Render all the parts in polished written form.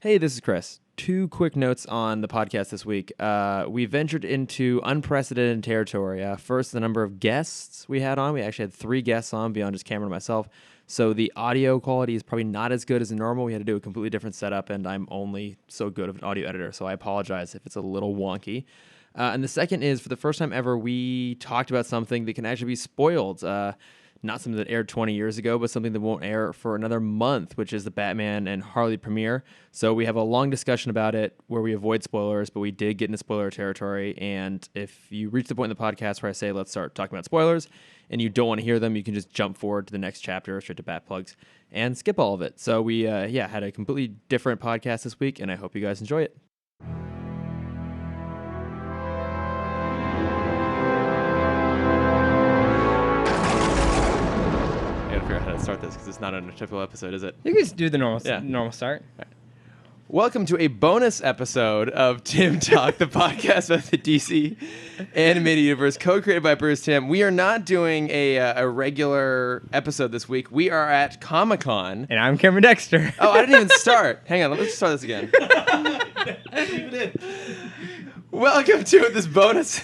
Hey, this is Chris. Two quick notes on the podcast this week. We ventured into unprecedented territory. First, the number of guests we had on. We actually had 3 guests on beyond just Cameron and myself. So the audio quality is probably not as good as normal. We had to do a completely different setup, and I'm only so good of an audio editor, so I apologize if it's a little wonky. And the second is, for the first time ever, we talked about something that can actually be spoiled. Not something that aired 20 years ago, but something that won't air for another month, which is the Batman and Harley premiere. So we have a long discussion about it where we avoid spoilers, but we did get into spoiler territory. And if you reach the point in the podcast where I say, let's start talking about spoilers, and you don't want to hear them, you can just jump forward to the next chapter, straight to Bat Plugs, and skip all of it. So we had a completely different podcast this week, and I hope you guys enjoy it. Start this because it's not a typical episode, is it? You can just do the normal start. Right. Welcome to a bonus episode of Timm Talk, the podcast about the DC animated universe, co-created by Bruce Timm. We are not doing a regular episode this week. We are at Comi-Con. And I'm Cameron Dexter. Oh, I didn't even start. Hang on, let's start this again. Welcome to this bonus.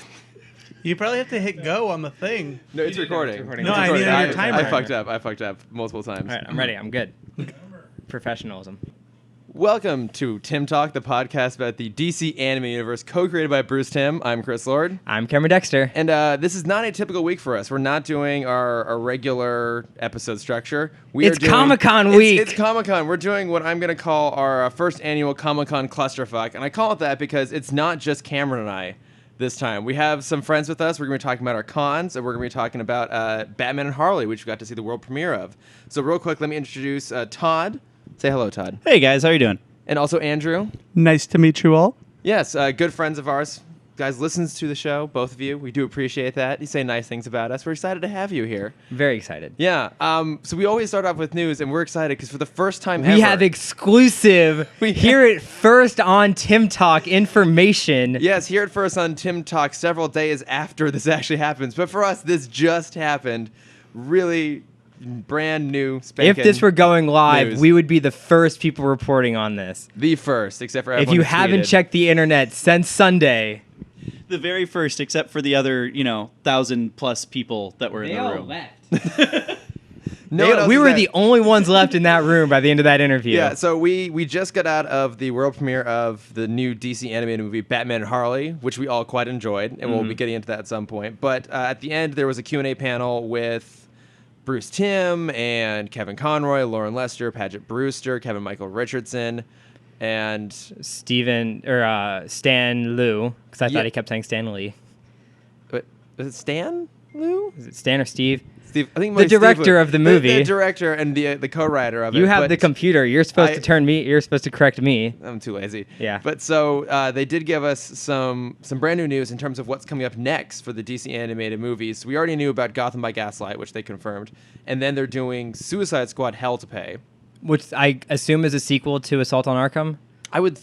You probably have to hit go on the thing. No, it's recording. No, I need your timer. I fucked up multiple times. All right, I'm ready. I'm good. Professionalism. Welcome to Timm Talk, the podcast about the DC anime universe, co-created by Bruce Timm. I'm Chris Lord. I'm Cameron Dexter. And this is not a typical week for us. We're not doing our regular episode structure. It's Comi-Con week. It's Comi-Con. We're doing what I'm going to call our first annual Comi-Con clusterfuck. And I call it that because it's not just Cameron and I. This time we have some friends with us. We're going to be talking about our cons, and we're going to be talking about Batman and Harley, which we got to see the world premiere of. So real quick, let me introduce Todd. Say hello, Todd. Hey guys, how you doing? And also Andrew. Nice to meet you all. Yes, good friends of ours. Guys, listens to the show, both of you. We do appreciate that. You say nice things about us. We're excited to have you here. Very excited. Yeah. So we always start off with news, and we're excited because for the first time ever, we have exclusive Hear It First on Timm Talk information. Yes, hear it first on Timm Talk several days after this actually happens. But for us, this just happened. Really brand new spanking If this were going live, news. we would be the first people reporting on this. The first, except for everyone If you who haven't tweeted. checked the internet since Sunday. The very first, except for the other, 1,000+ people that were in the room. We were the only ones left in that room by the end of that interview. Yeah, so we just got out of the world premiere of the new DC animated movie Batman and Harley, which we all quite enjoyed, and we'll be getting into that at some point. But at the end, there was a Q&A panel with Bruce Timm and Kevin Conroy, Lauren Lester, Paget Brewster, Kevin Michael Richardson, and Stan Liu, because I thought he kept saying Stan Lee. But is it Stan Liu? Is it Stan or Steve? Steve, I think the director of the movie. The director and the co-writer of it. You have the computer. You're supposed to turn me. You're supposed to correct me. I'm too lazy. Yeah. But so they did give us some brand new news in terms of what's coming up next for the DC animated movies. We already knew about Gotham by Gaslight, which they confirmed, and then they're doing Suicide Squad: Hell to Pay, which I assume is a sequel to Assault on Arkham. I would,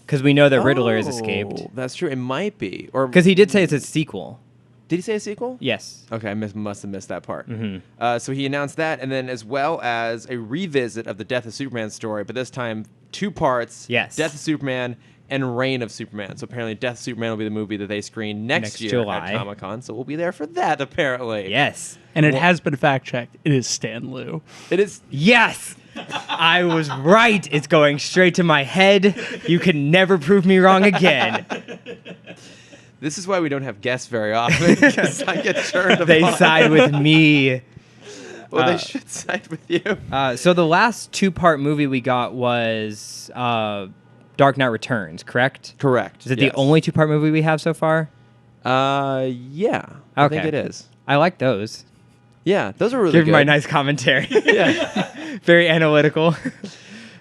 because we know that Riddler has escaped. That's true. It might be, or because he did say it's a sequel. Did he say a sequel? Yes. Okay, I must have missed that part. Mm-hmm. So he announced that, and then as well as a revisit of the Death of Superman story, but this time 2 parts. Yes. Death of Superman and Reign of Superman. So apparently Death of Superman will be the movie that they screen next year July. at Comi-Con. So we'll be there for that, apparently. Yes. And it has been fact-checked. It is Stan Liu. It is. Yes. I was right. It's going straight to my head. You can never prove me wrong again. This is why we don't have guests very often, because I get turned upon. They side with me. Well, they should side with you. So the last 2-part movie we got was Dark Knight Returns, correct? Correct. Is it the only 2-part movie we have so far? Yeah. I think it is. I like those. Yeah, those are really Give good. my nice commentary. Yeah. Very analytical.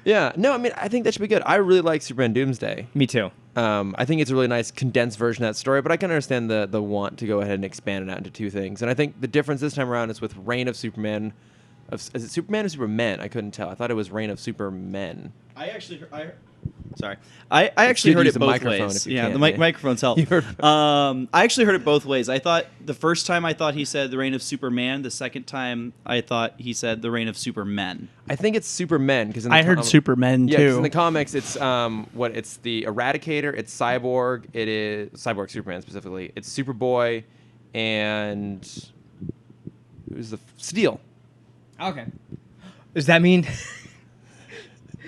Yeah. No, I mean, I think that should be good. I really like Superman Doomsday. Me too. I think it's a really nice condensed version of that story, but I can understand the want to go ahead and expand it out into 2 things. And I think the difference this time around is with Reign of Superman. Is it Superman or Supermen? I couldn't tell. I thought it was Reign of Supermen. I Sorry. I actually good to heard use it the both microphone ways. if you Yeah, can, the yeah. microphones help. You heard- I actually heard it both ways. I thought the first time I thought he said the reign of Superman. The second time I thought he said the reign of Supermen. I think it's Supermen because I heard Supermen Yeah, 'cause in too. the comics, it's it's the Eradicator, it's Cyborg, it is Cyborg Superman specifically, it's Superboy, and who's the Steel. Okay. Does that mean?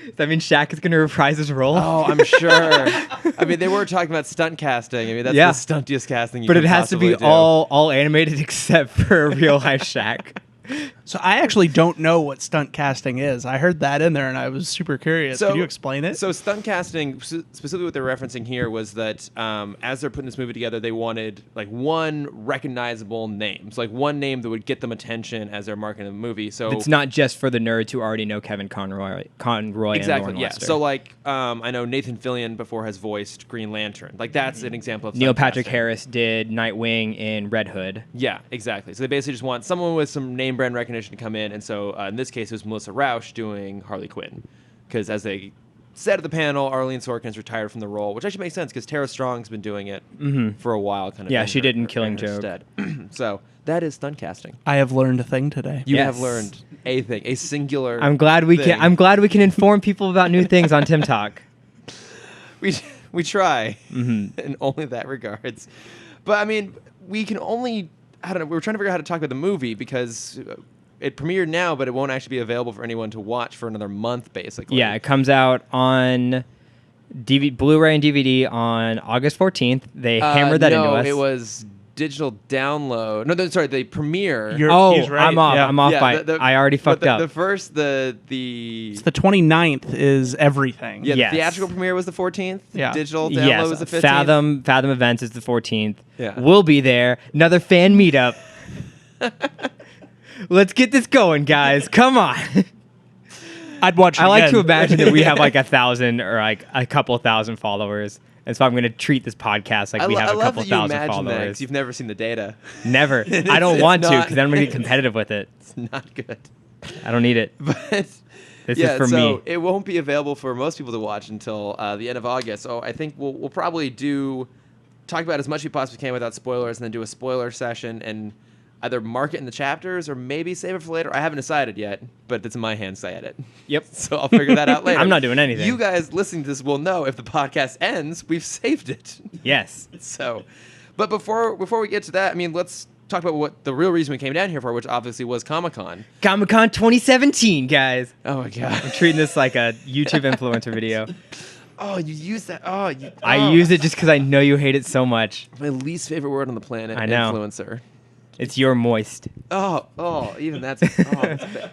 Does that mean Shaq is going to reprise his role? Oh, I'm sure. I mean, they were talking about stunt casting. I mean, that's Yeah. the stuntiest casting you but can it has to be possibly do. all animated except for a real life Shaq. So I actually don't know what stunt casting is. I heard that in there, and I was super curious. So- Can you explain it? So stunt casting, specifically what they're referencing here, was that as they're putting this movie together, they wanted like one recognizable name, so like one name that would get them attention as they're marketing the movie. So It's not just for the nerds who already know Kevin Conroy and exactly, Lauren yeah. Lester. So like I know Nathan Fillion before has voiced Green Lantern. Like that's an example of Neil stunt Patrick casting. Harris did Nightwing in Red Hood. Yeah, exactly. So they basically just want someone with some name brand recognition to come in, and so in this case, it was Melissa Rauch doing Harley Quinn, because as they said at the panel, Arlene Sorkin's retired from the role, which actually makes sense because Tara Strong's been doing it for a while, kind of. Yeah, in she her- did in her- Killing her Joke. stead. So that is stunt casting. I have learned a thing today. You Yes. have learned a thing, a singular. I'm glad we thing. can. I'm glad we can inform people about new things on Tim Talk. we try in only that regards, but I mean, we can only. I don't know. We were trying to figure out how to talk about the movie because it premiered now, but it won't actually be available for anyone to watch for another month, basically. Yeah, it comes out on Blu-ray and DVD on August 14th. They hammered that into us. it was digital download. No, sorry, the premiere. He's right. I'm off. Yeah. I'm off Yeah, by. I already but fucked up. The first, the It's the 29th is everything. yeah, Yes. the theatrical premiere was the 14th. Yeah. Digital download Yes, was the 15th. Fathom Events is the 14th. Yeah. We'll be there. Another fan meetup. Let's get this going, guys. Come on. I'd watch it I like to again. imagine that we have like 1,000 or like a couple thousand followers. And so I'm going to treat this podcast like we have I a love couple that you thousand imagine that followers. 'cause you've never seen the data. Never. I It's- don't it's want to not- because then I'm going to get competitive with it. It's not good. I don't need it. But This yeah, is for so me. it won't be available for most people to watch until the end of August. So I think we'll probably talk about as much as we possibly can without spoilers, and then do a spoiler session and either mark it in the chapters or maybe save it for later. I haven't decided yet, but it's in my hands to edit. Yep. So I'll figure that out later. I'm not doing anything. You guys listening to this will know if the podcast ends, we've saved it. Yes. So, but before we get to that, I mean, let's talk about what the real reason we came down here for, which obviously was Comic-Con. Comic-Con 2017, guys. Oh my god. I'm treating this like a YouTube influencer video. Oh, you use that. Oh, I use it just because I know you hate it so much. my least favorite word on the planet. I know. Influencer. It's your moist. Oh, even that's that's bad.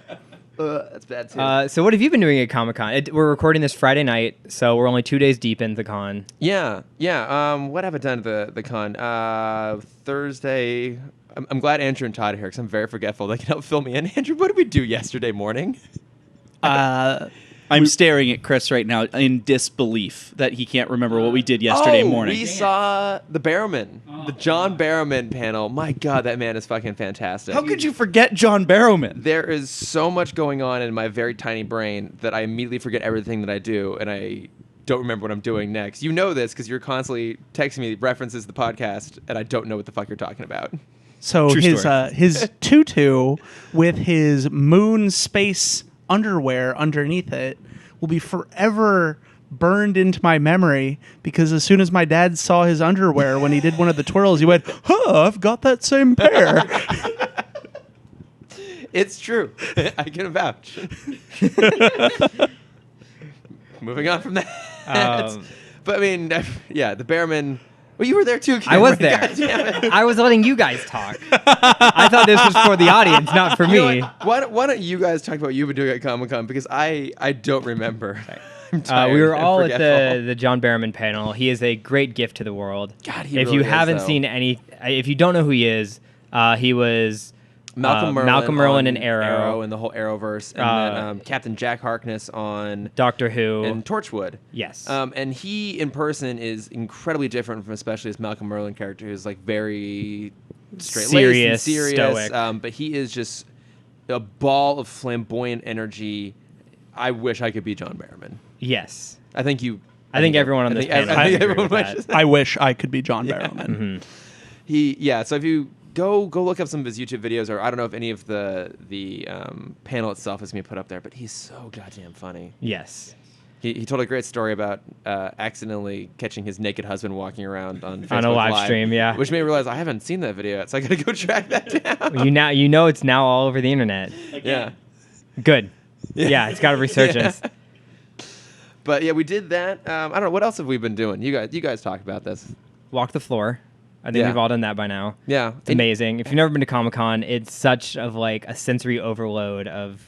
That's bad too. So what have you been doing at Comic-Con? We're recording this Friday night, so we're only 2 days deep into the con. Yeah. What have I done at the con? Thursday. I'm glad Andrew and Todd are here because I'm very forgetful. They can help fill me in. Andrew, what did we do yesterday morning? I'm staring at Chris right now in disbelief that he can't remember what we did yesterday morning. We saw the Barrowman, the John Barrowman panel. My God, that man is fucking fantastic. How could you forget John Barrowman? There is so much going on in my very tiny brain that I immediately forget everything that I do, and I don't remember what I'm doing next. You know this because you're constantly texting me references to the podcast, and I don't know what the fuck you're talking about. So True his story. his tutu with his moon space underwear underneath it will be forever burned into my memory because as soon as my dad saw his underwear when he did one of the twirls, he went, "Huh, I've got that same pair." It's true. I can vouch. Moving on from that. But I mean, yeah, the Bearman. Well, you were there too, I was Cameron. there. God damn it. I was letting you guys talk. I thought this was for the audience, not for You know me. what? Why don't you guys talk about what you've been doing at Comic-Con? Because I don't remember. I'm tired We were and all at forgetful. the John Barrowman panel. He is a great gift to the world. God, he if really you is, haven't though. seen if you don't know who he is, he was Malcolm Merlin on in Arrow, and the whole Arrowverse, and then Captain Jack Harkness on Doctor Who, and Torchwood. yes. And he in person is incredibly different from especially his Malcolm Merlin character, who's like very Serious, serious. stoic. But he is just a ball of flamboyant energy. I wish I could be John Barrowman. Yes. I think you I think everyone on this panel I would think agree everyone with wishes. that. I wish I could be John Barrowman. So if you go look up some of his YouTube videos, or I don't know if any of the panel itself is going to be put up there, but he's so goddamn funny. Yes. He told a great story about accidentally catching his naked husband walking around on Facebook On a live Live, stream, yeah. which made me realize I haven't seen that video yet, so I got to go track that down. Well, you know it's now all over the internet. Yeah. Good. Yeah, it's got a resurgence. But yeah, we did that. I don't know, what else have we been doing? You guys talk about this. Walk the floor. I think Yeah. we've all done that by now. Yeah. It's amazing. If you've never been to Comi-Con, it's such of like a sensory overload of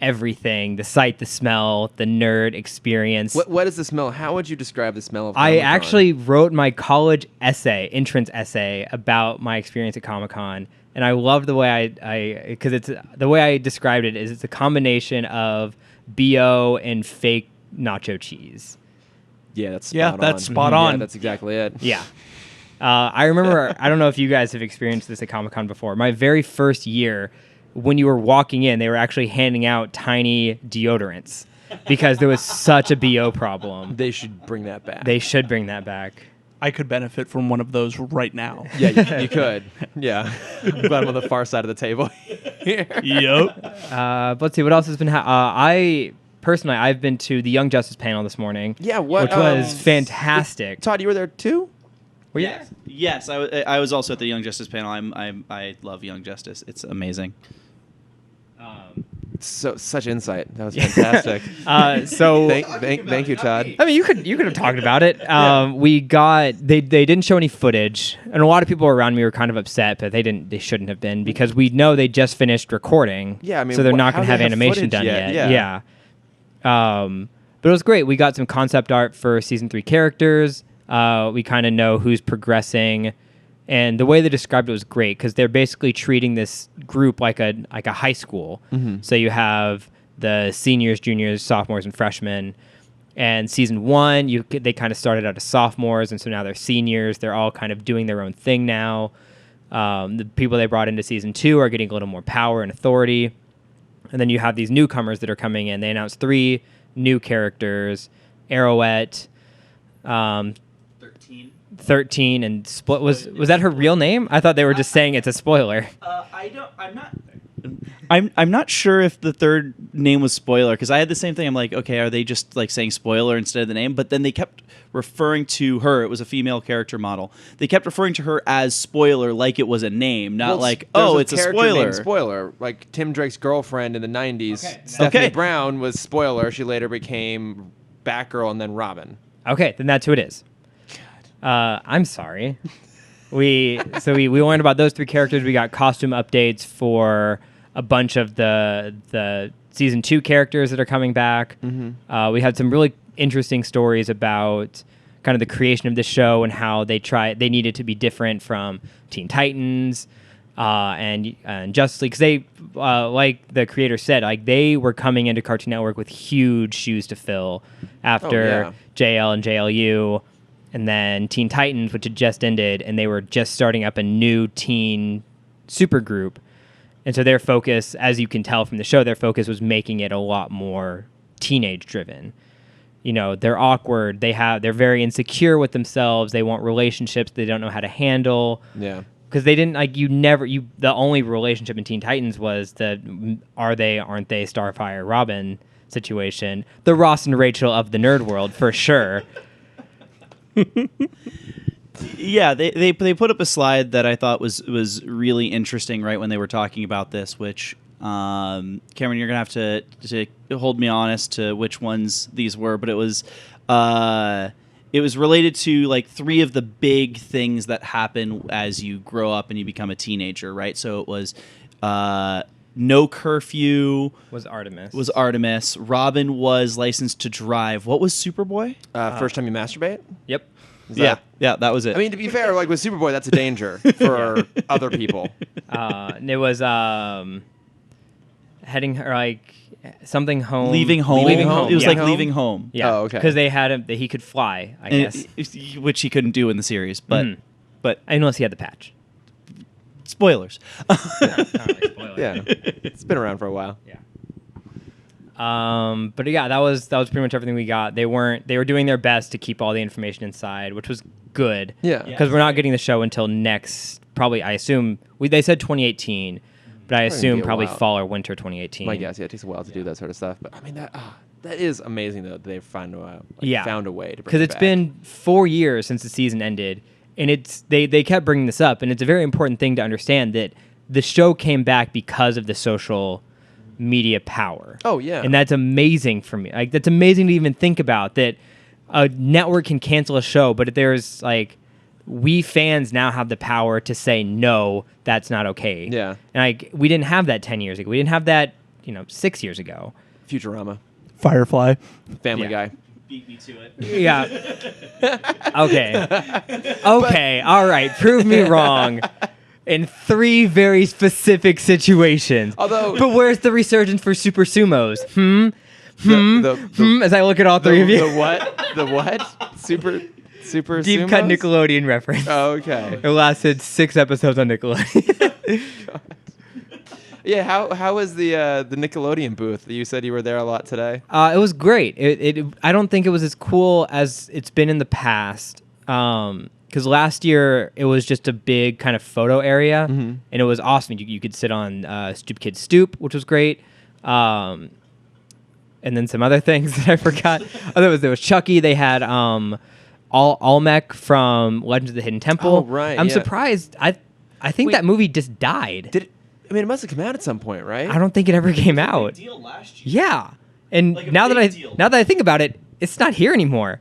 everything: the sight, the smell, the nerd experience. What is the smell? How would you describe the smell of I Comic-Con? actually wrote my college entrance essay about my experience at Comi-Con, and I love the way because it's the way I described it is it's a combination of BO and fake nacho cheese. Yeah, that's spot Yeah, on. that's spot Yeah, on. that's exactly it. Yeah. I remember, I don't know if you guys have experienced this at Comic-Con before. My very first year, when you were walking in, they were actually handing out tiny deodorants because there was such a BO problem. They should bring that back. They should bring that back. I could benefit from one of those right now. Yeah, you could. Yeah. I'm glad I'm on the far side of the table here. Yep. But let's see, what else has been I've been to the Young Justice panel this morning. Yeah, what? Which was fantastic. Todd, you were there too? Were you Yes. Yes, I was also at the Young Justice panel. I love Young Justice. It's amazing. Such insight. That was fantastic. So Thank you, Todd. I mean, you could have talked about it. We got they didn't show any footage, and a lot of people around me were kind of upset, but they shouldn't have been because we know they just finished recording. Yeah, I mean, so they're not how going do to they have have animation footage done yet? yet. Yeah. But it was great. We got some concept art for season 3 characters. We kind of know who's progressing. And the way they described it was great because they're basically treating this group like a high school. Mm-hmm. So you have the seniors, juniors, sophomores, and freshmen. And season 1, they kind of started out as sophomores, and so now they're seniors. They're all kind of doing their own thing now. The people they brought into season 2 are getting a little more power and authority. And then you have these newcomers that are coming in. They announced 3 new characters: Arrowette, 13, and Split. Was that her real name? I thought they were just saying it's a spoiler. I'm not sure if the third name was spoiler because I had the same thing. I'm like, okay, are they just like saying spoiler instead of the name? But then they kept referring to her. It was a female character model. They kept referring to her as spoiler like it was a name, not like, oh, it's a character spoiler. named Spoiler. Like Tim Drake's girlfriend in the 90s, Okay. Stephanie Okay. Brown was Spoiler. She later became Batgirl and then Robin. Okay, then that's who it is. I'm sorry. We learned about those 3 characters. We got costume updates for a bunch of the season 2 characters that are coming back. Mm-hmm. We had some really interesting stories about kind of the creation of the show and how they needed to be different from Teen Titans and Justice League, because they like the creator said, like they were coming into Cartoon Network with huge shoes to fill after JL and JLU. And then Teen Titans, which had just ended, and they were just starting up a new teen supergroup. And so their focus, as you can tell from the show, their focus was making it a lot more teenage-driven. You know, they're awkward. They're very insecure with themselves. They want relationships they don't know how to handle. Yeah. Because they didn't, the only relationship in Teen Titans was the are they, aren't they, Starfire, Robin situation. The Ross and Rachel of the nerd world, for sure. Yeah, they put up a slide that I thought was really interesting right when they were talking about this, which Cameron, you're gonna have to hold me honest to which ones these were, but it was related to like 3 of the big things that happen as you grow up and you become a teenager, right? So it was no curfew Was Artemis. Robin was licensed to drive. What was Superboy? First time you masturbate? Yep. Is Yeah, that- that was it. I mean, to be fair, like with Superboy, that's a danger for other people. And it was heading like something home. leaving home. Leaving home. It was yeah. like leaving home. Yeah. Oh, okay. Because they had him that he could fly, I guess. Which he couldn't do in the series, but Mhm. but Unless he had the patch. spoilers. Yeah. It's been around for a while. Yeah. But yeah, that was pretty much everything we got. They were doing their best to keep all the information inside, which was good. Yeah. Because we're not getting the show until next, probably, I assume, they said 2018, but I assume be a probably while. fall or winter 2018. My guess, yeah, it takes a while to do that sort of stuff. But I mean, that is amazing though. That they've found a way to bring because it it's back. been 4 years since the season ended, and they kept bringing this up, and it's a very important thing to understand that the show came back because of the social media power. Oh, yeah. And that's amazing for me. Like, that's amazing to even think about, that a network can cancel a show, but there's like, we fans now have the power to say, no, that's not okay. Yeah. And like, we didn't have that 10 years ago. We didn't have that, 6 years ago. Futurama, Firefly. Family Yeah. Guy. Beat me to it. Yeah. Okay. All right. Prove me wrong in 3 very specific situations. Although- but where's the resurgence for super sumos? As I look at all 3 of you. The what? The what? Super Deep cut sumos? Nickelodeon reference. Oh, okay. It lasted 6 episodes on Nickelodeon. Yeah. How was the Nickelodeon booth? You said you were there a lot today. It was great. I don't think it was as cool as it's been in the past. Because last year it was just a big kind of photo area, and it was awesome. You could sit on Stoop Kid's stoop, which was great. And then some other things that I forgot. There was Chucky. They had Olmec from Legends of the Hidden Temple. Oh, right, I'm yeah. surprised. I think Wait. that movie just died. Did it? I mean, it must have come out at some point, right? I don't think it ever came out. Deal last year. Yeah, and Like a now that big deal. I think about it, it's not here anymore.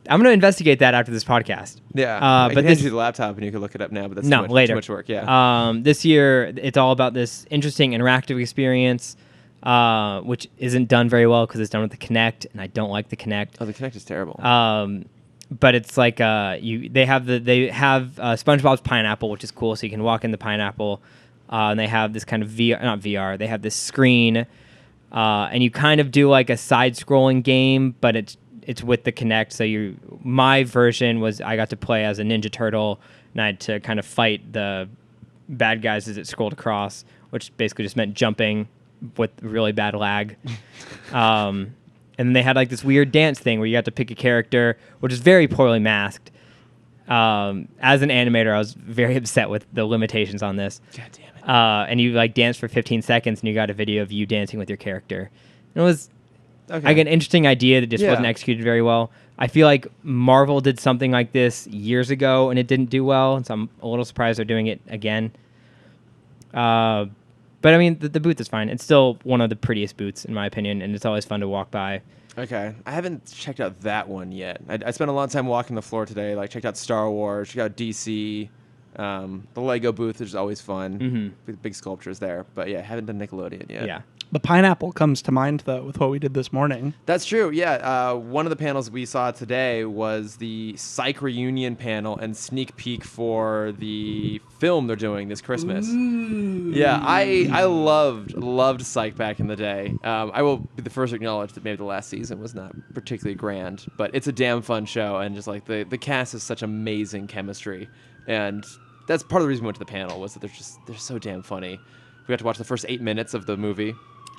I'm gonna investigate that after this podcast. Yeah. I but can hand this you the laptop and you can look it up now. But that's no too later. much work. Yeah. This year it's all about this interesting interactive experience, which isn't done very well because it's done with the Kinect, and I don't like the Kinect. Oh, the Kinect is terrible. But it's like they have SpongeBob's pineapple, which is cool, so you can walk in the pineapple, and they have this kind of not VR. They have this screen, and you kind of do like a side-scrolling game, but it's with the Kinect. So my version was I got to play as a Ninja Turtle, and I had to kind of fight the bad guys as it scrolled across, which basically just meant jumping with really bad lag. And then they had like this weird dance thing where you got to pick a character, which is very poorly masked. As an animator, I was very upset with the limitations on this. God damn it. And you like danced for 15 seconds, and you got a video of you dancing with your character. And it was Okay. like an interesting idea that just Yeah. wasn't executed very well. I feel like Marvel did something like this years ago, and it didn't do well, and so I'm a little surprised they're doing it again. But I mean, the booth is fine. It's still one of the prettiest booths, in my opinion, and it's always fun to walk by. Okay, I haven't checked out that one yet. I spent a lot of time walking the floor today. Like, checked out Star Wars, checked out DC, the Lego booth, which is always fun. Big sculptures there. But yeah, haven't done Nickelodeon yet. Yeah. The pineapple comes to mind, though, with what we did this morning. That's true. Yeah, one of the panels we saw today was the Psych reunion panel and sneak peek for the film they're doing this Christmas. Yeah, I loved Psych back in the day. I will be the first to acknowledge that maybe the last season was not particularly grand, but it's a damn fun show, and just like the cast has such amazing chemistry, and that's part of the reason we went to the panel was that they're so damn funny. We got to watch the first 8 minutes of the movie.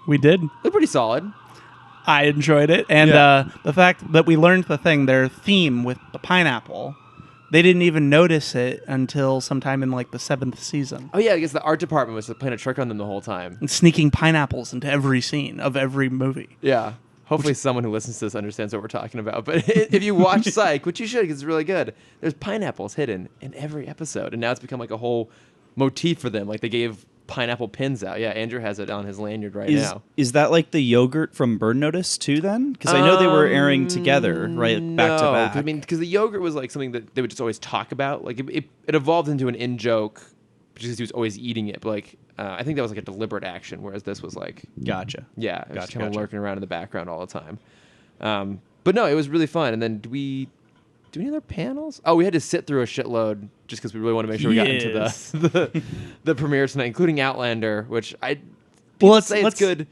We did. They're pretty solid. I enjoyed it. And Yeah. the fact that we learned their theme with the pineapple, they didn't even notice it until sometime in like the 7th season. Oh yeah, I guess the art department was playing a trick on them the whole time. And sneaking pineapples into every scene of every movie. Yeah. Hopefully someone who listens to this understands what we're talking about. But if you watch Psych, which you should because it's really good, there's pineapples hidden in every episode. And now it's become like a whole motif for them. Like they gave pineapple pins out. Yeah, Andrew has it on his lanyard right now. Is that like the yogurt from Burn Notice too then? Because I know they were airing together, right? Back to back. I mean, because the yogurt was like something that they would just always talk about. Like it evolved into an in-joke because he was always eating it. But like I think that was like a deliberate action, whereas this was like... Gotcha. Yeah, it was Gotcha, kind of gotcha. lurking around in the background all the time. But no, it was really fun. And then do we do any other panels? Oh, we had to sit through a shitload just because we really want to make sure we got into Yes. the premiere tonight, including Outlander, which Well, say it's good.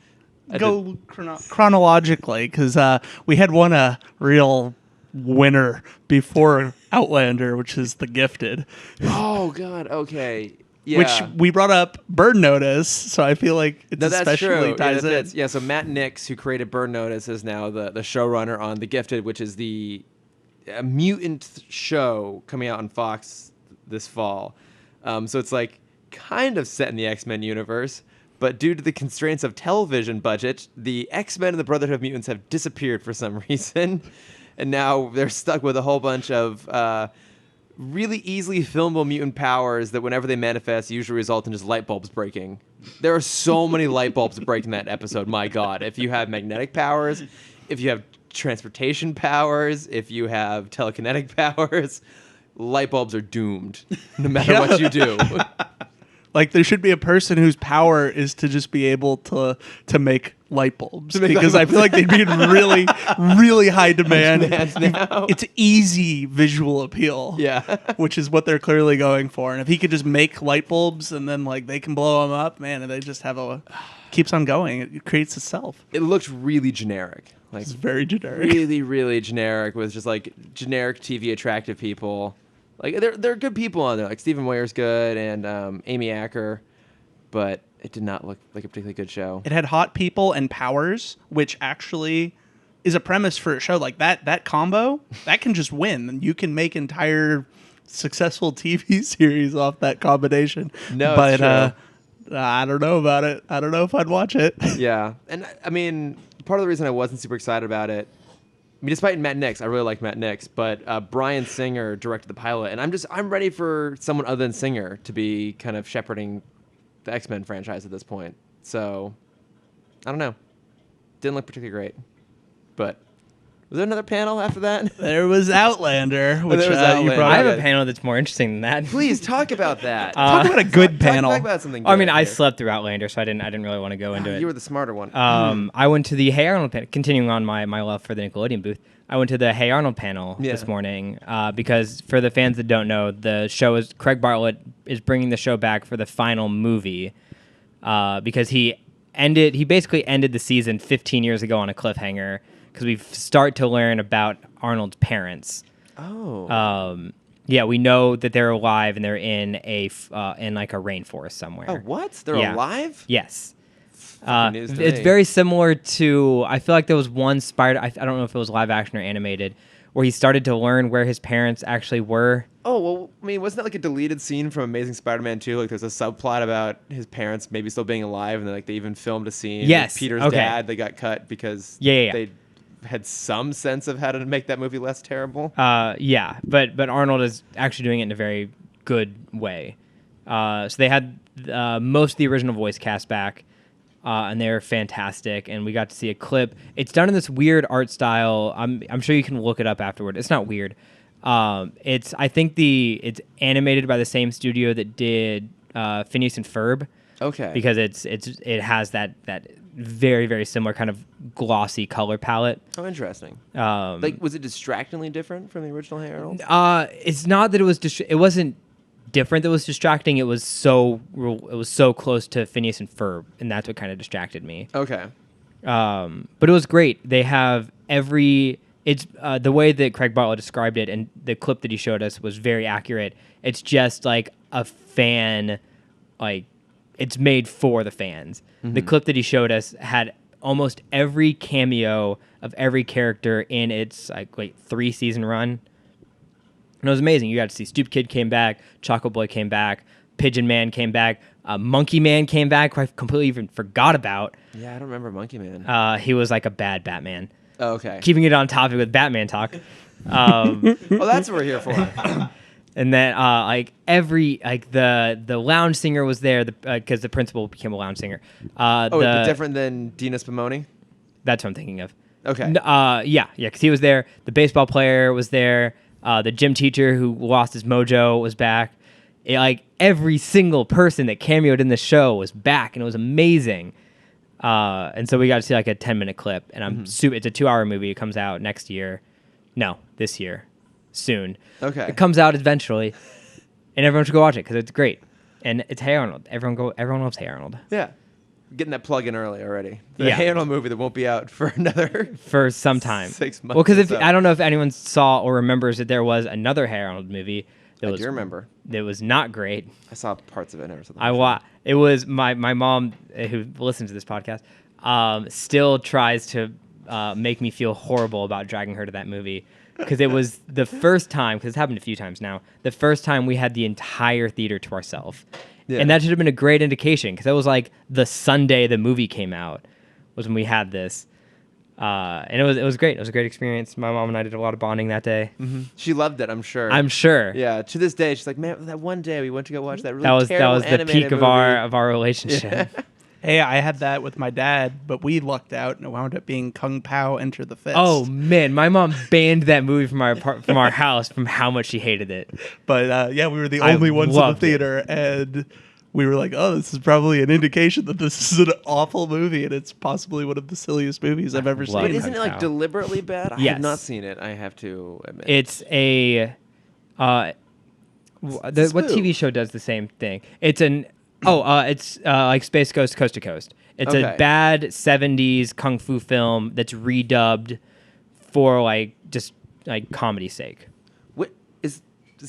Go chronologically, because we had won a real winner before Outlander, which is The Gifted. Oh God. Okay. Yeah. which we brought up Burn Notice, so I feel like it's No, that's especially true. ties in. Yeah, so Matt Nix, who created Burn Notice, is now the showrunner on The Gifted, which is the mutant show coming out on Fox this fall. So it's like kind of set in the X-Men universe, but due to the constraints of television budget, the X-Men and the Brotherhood of Mutants have disappeared for some reason, and now they're stuck with a whole bunch of really easily filmable mutant powers that whenever they manifest usually result in just light bulbs breaking. There are so many light bulbs that break in that episode. My God. If you have magnetic powers, if you have transportation powers, if you have telekinetic powers, light bulbs are doomed no matter what you do. Like there should be a person whose power is to just be able to make light bulbs, because I feel like they'd be in really, really high demand. Now. It's easy visual appeal, Yeah. which is what they're clearly going for. And if he could just make light bulbs and then like they can blow them up, man, and they just have keeps on going. It creates itself. It looks really generic. Like It's very generic. really, really generic with just like generic TV attractive people. Like there are good people on there. Like Stephen Moyer's good and Amy Acker, but it did not look like a particularly good show. It had hot people and powers, which actually is a premise for a show like that. That combo that can just win, and you can make entire successful TV series off that combination. No, but it's true. I don't know about it. I don't know if I'd watch it. Yeah, and I mean, part of the reason I wasn't super excited about it, I mean, despite Matt Nix, I really like Matt Nix, but Bryan Singer directed the pilot, and I'm ready for someone other than Singer to be kind of shepherding the X-Men franchise at this point. So, I don't know. Didn't look particularly great. But was there another panel after that? There was Outlander, which there was you Outlander. brought I have up. a panel that's more interesting than that. Please talk about that. Talk about a good panel. Talk about something good I mean, I here. slept through Outlander, so I didn't really want to go into it. You were the smarter one. I went to the Hey Arnold panel, continuing on my love for the Nickelodeon booth. I went to the Hey Arnold panel this morning because for the fans that don't know, the show is Craig Bartlett is bringing the show back for the final movie because he basically ended the season 15 years ago on a cliffhanger because we start to learn about Arnold's parents. Oh. Yeah, we know that they're alive and they're in in like a rainforest somewhere. Oh, what? They're Yeah. alive? Yes. News to It's me. very similar to, I feel like there was one Spider, I don't know if it was live action or animated, where he started to learn where his parents actually were. Oh, well, I mean, wasn't that like a deleted scene from Amazing Spider-Man 2? Like, there's a subplot about his parents maybe still being alive, and then, like, they even filmed a scene Yes, with Peter's okay. dad. They got cut because Yeah. they had some sense of how to make that movie less terrible. Yeah, but Arnold is actually doing it in a very good way. So they had most of the original voice cast back, and they're fantastic. And we got to see a clip. It's done in this weird art style. I'm sure you can look it up afterward. It's not weird. It's animated by the same studio that did Phineas and Ferb. Okay. Because it has that very, very similar kind of glossy color palette. Oh, interesting. Um, Like, was it distractingly different from the original Hey Arnold? It's not that it was it wasn't different that was distracting. It was so close to Phineas and Ferb, and that's what kind of distracted me. Okay. But it was great. They have it's the way that Craig Bartlett described it, and the clip that he showed us was very accurate. It's just like a fan, like it's made for the fans. Mm-hmm. The clip that he showed us had almost every cameo of every character in its like 3-season run. And it was amazing. You got to see Stoop Kid came back, Choco Boy came back, Pigeon Man came back, Monkey Man came back, who I completely even forgot about. Yeah, I don't remember Monkey Man. He was like a bad Batman. Oh, okay. Keeping it on topic with Batman talk. Oh, that's what we're here for. And then the lounge singer was there because the principal became a lounge singer. But different than Dina Spumoni? That's what I'm thinking of. Okay. Yeah, because he was there. The baseball player was there. The gym teacher who lost his mojo was back. Every single person that cameoed in the show was back, and it was amazing. And so we got to see like a 10-minute clip, and I'm it's a 2-hour movie. It comes out next year. No, this year. Soon. Okay. It comes out eventually, and everyone should go watch it because it's great. And it's Hey Arnold. Everyone loves Hey Arnold. Yeah. Getting that plug in early already. The Yeah. Hey Arnold movie that won't be out for another For some time. 6 months. Well, because or so. I don't know if anyone saw or remembers that there was another Hey Arnold movie I do remember. It was not great. I saw parts of it. Never saw the It was my mom who listens to this podcast. Still tries to make me feel horrible about dragging her to that movie because it was the first time. Because it's happened a few times now. The first time we had the entire theater to ourselves, and that should have been a great indication because that was like the Sunday the movie came out was when we had this. And it was great. It was a great experience. My mom and I did a lot of bonding that day. Mm-hmm. She loved it, I'm sure. I'm sure. Yeah. To this day, she's like, man, that one day we went to go watch that really that was terrible the peak of animated our relationship. Yeah. Hey, I had that with my dad, but we lucked out, and it wound up being Kung Pao Enter the Fist. Oh man, my mom banned that movie from our house from how much she hated it. But we were the I only ones in the loved it. theater, and we were like, oh, this is probably an indication that this is an awful movie, and it's possibly one of the silliest movies I've ever love Wait, seen. isn't it like Pao. deliberately bad? I Yes. have not seen it. I have to admit. It's a what TV show does the same thing? It's it's like Space Ghost Coast to Coast. It's Okay. a bad 70s kung fu film that's redubbed for like just like comedy's sake. What is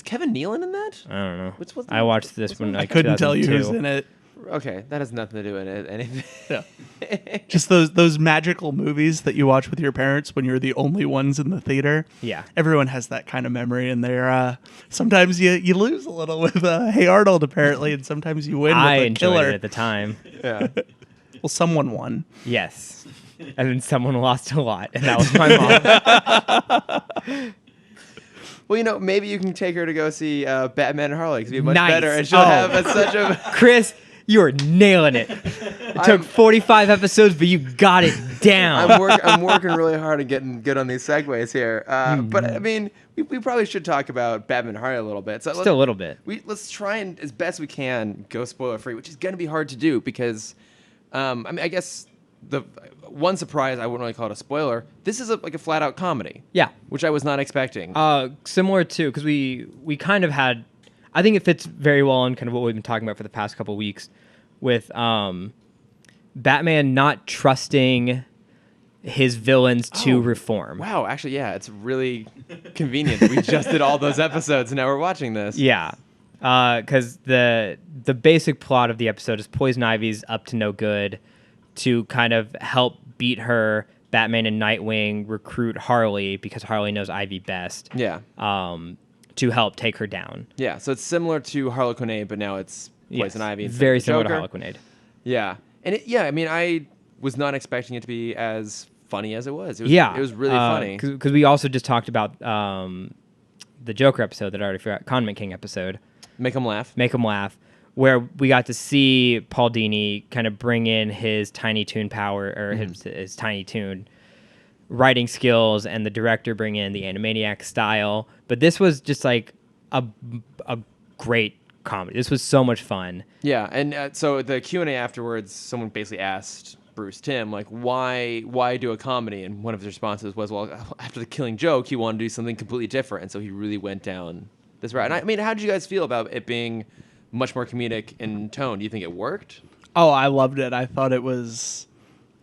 Kevin Nealon in that? I don't know. What's the- I watched this what's one. the- Like I couldn't tell you who's 2002. in it. Okay, that has nothing to do with it. Anything. Yeah. Just those magical movies that you watch with your parents when you're the only ones in the theater. Yeah. Everyone has that kind of memory, and they're sometimes you lose a little with Hey Arnold apparently, and sometimes you win I with a enjoyed killer. it at the time. Yeah. Well, someone won. Yes. And then someone lost a lot, and that was my mom. Well, maybe you can take her to go see Batman and Harley because it'd be much Nice. better, and she'll Oh. have such a. Chris, you are nailing it. It took I'm- 45 episodes, but you got it down. I'm working really hard at getting good on these segues here. But I mean, we probably should talk about Batman and Harley a little bit. So Still a little bit. Let's try and, as best we can, go spoiler free, which is going to be hard to do because, I guess the one surprise, I wouldn't really call it a spoiler. This is like a flat out comedy. Yeah. Which I was not expecting. Similar to, because we kind of had, I think it fits very well in kind of what we've been talking about for the past couple weeks with Batman not trusting his villains to reform. Wow, actually, yeah, it's really convenient that we just did all those episodes and now we're watching this. Yeah. Because the basic plot of the episode is Poison Ivy's up to no good. To kind of help beat her, Batman and Nightwing recruit Harley because Harley knows Ivy best. Yeah. To help take her down. Yeah, so it's similar to Harley Quinn, but now it's Poison Ivy. instead Very of the similar to Joker. Harley Quinn. Yeah. And I was not expecting it to be as funny as it was. It was really funny. Because we also just talked about the Joker episode that I already forgot, Condiment King episode. Make them laugh. Make 'em laugh. Where we got to see Paul Dini kind of bring in his Tiny Toon power, or his Tiny Toon writing skills, and the director bring in the Animaniac style. But this was just like a great comedy. This was so much fun. Yeah, and so the Q&A afterwards, someone basically asked Bruce Timm, like, why do a comedy? And one of his responses was, well, after the Killing Joke, he wanted to do something completely different, and so he really went down this route. And I mean, how did you guys feel about it being much more comedic in tone? Do you think it worked? Oh, I loved it. I thought it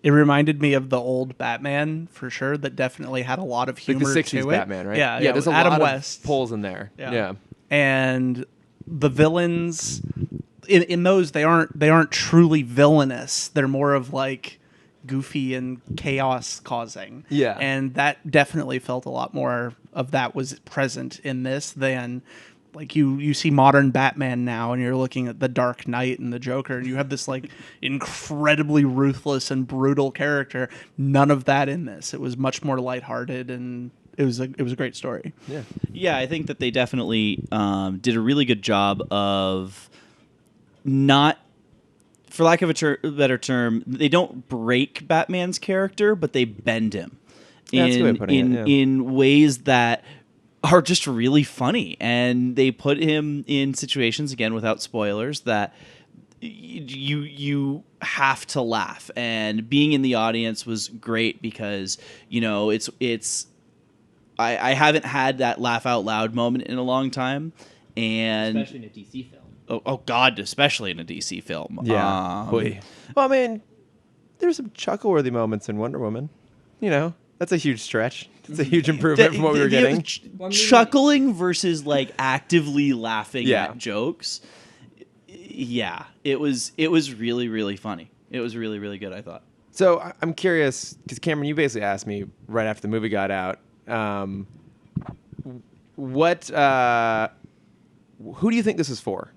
reminded me of the old Batman for sure. That definitely had a lot of humor Like the 60s to it. Batman, right? Yeah, there's a Adam lot West. of pulls in there. Yeah. And the villains in those they aren't truly villainous. They're more of like goofy and chaos causing. Yeah. And that definitely felt a lot more of that was present in this than like you see modern Batman now and you're looking at the Dark Knight and the Joker and you have this like incredibly ruthless and brutal character. None of that in this. It was much more lighthearted and it was a great story. Yeah. Yeah, I think that they definitely did a really good job of not, for lack of a better term, they don't break Batman's character, but they bend him Yeah, that's a good way of putting it, yeah. in ways that are just really funny. And they put him in situations, again, without spoilers, that you have to laugh. And being in the audience was great because, it's I haven't had that laugh out loud moment in a long time, and Especially in a DC film. oh God, especially in a DC film. Yeah. Well, I mean, there's some chuckle-worthy moments in Wonder Woman. That's a huge stretch. It's a huge improvement from what we were getting. Chuckling versus like actively laughing Yeah. at jokes. Yeah, it was really, really funny. It was really, really good, I thought. So I'm curious, because Cameron, you basically asked me right after the movie got out, who do you think this is for?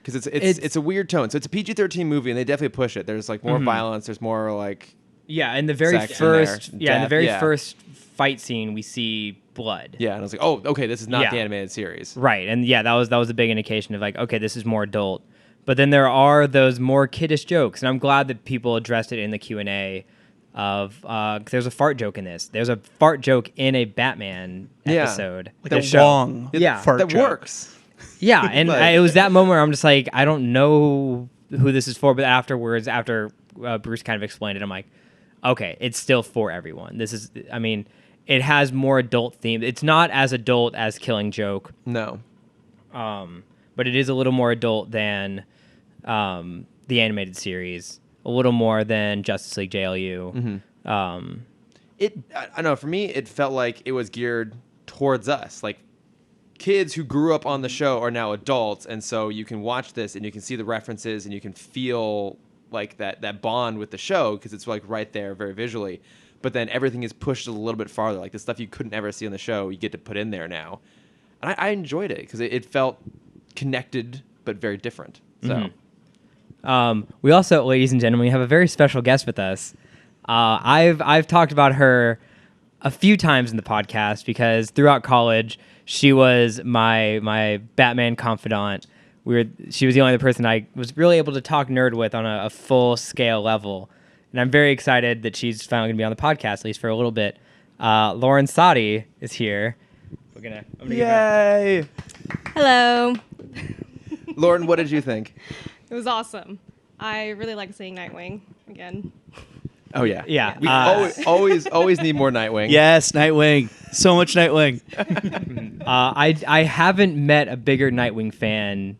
Because it's a weird tone. So it's a PG-13 movie, and they definitely push it. There's like more violence. There's more like in the very sex in first there. in the very Yeah. first fight scene we see blood. yeah, and I was like, oh, okay, this is not Yeah. the animated series. Right, and that was a big indication of like, okay, this is more adult. But then there are those more kiddish jokes, and I'm glad that people addressed it in the Q&A of there's a fart joke in this. There's a fart joke in a Batman Yeah. episode. Like The a show. long fart that joke. works. Yeah, and Like- it was that moment where I'm just like, I don't know who this is for, but afterwards, after Bruce kind of explained it, I'm like, okay, it's still for everyone. This is, I mean, it has more adult themes. It's not as adult as Killing Joke, No. but it is a little more adult than the animated series, a little more than Justice League JLU. I don't know. For me, it felt like it was geared towards us. Like, kids who grew up on the show are now adults, and so you can watch this and you can see the references and you can feel like that bond with the show because it's like right there very visually. But then everything is pushed a little bit farther. Like the stuff you couldn't ever see on the show, you get to put in there now. And I enjoyed it because it felt connected but very different. So We also, ladies and gentlemen, we have a very special guest with us. I've talked about her a few times in the podcast because throughout college she was my Batman confidant. She was the only person I was really able to talk nerd with on a full scale level, and I'm very excited that she's finally going to be on the podcast at least for a little bit. Lauren Sati is here. I'm gonna yay! Hello. Lauren, what did you think? It was awesome. I really like seeing Nightwing again. Oh yeah, Yeah. We always need more Nightwing. Yes, Nightwing. So much Nightwing. I haven't met a bigger Nightwing fan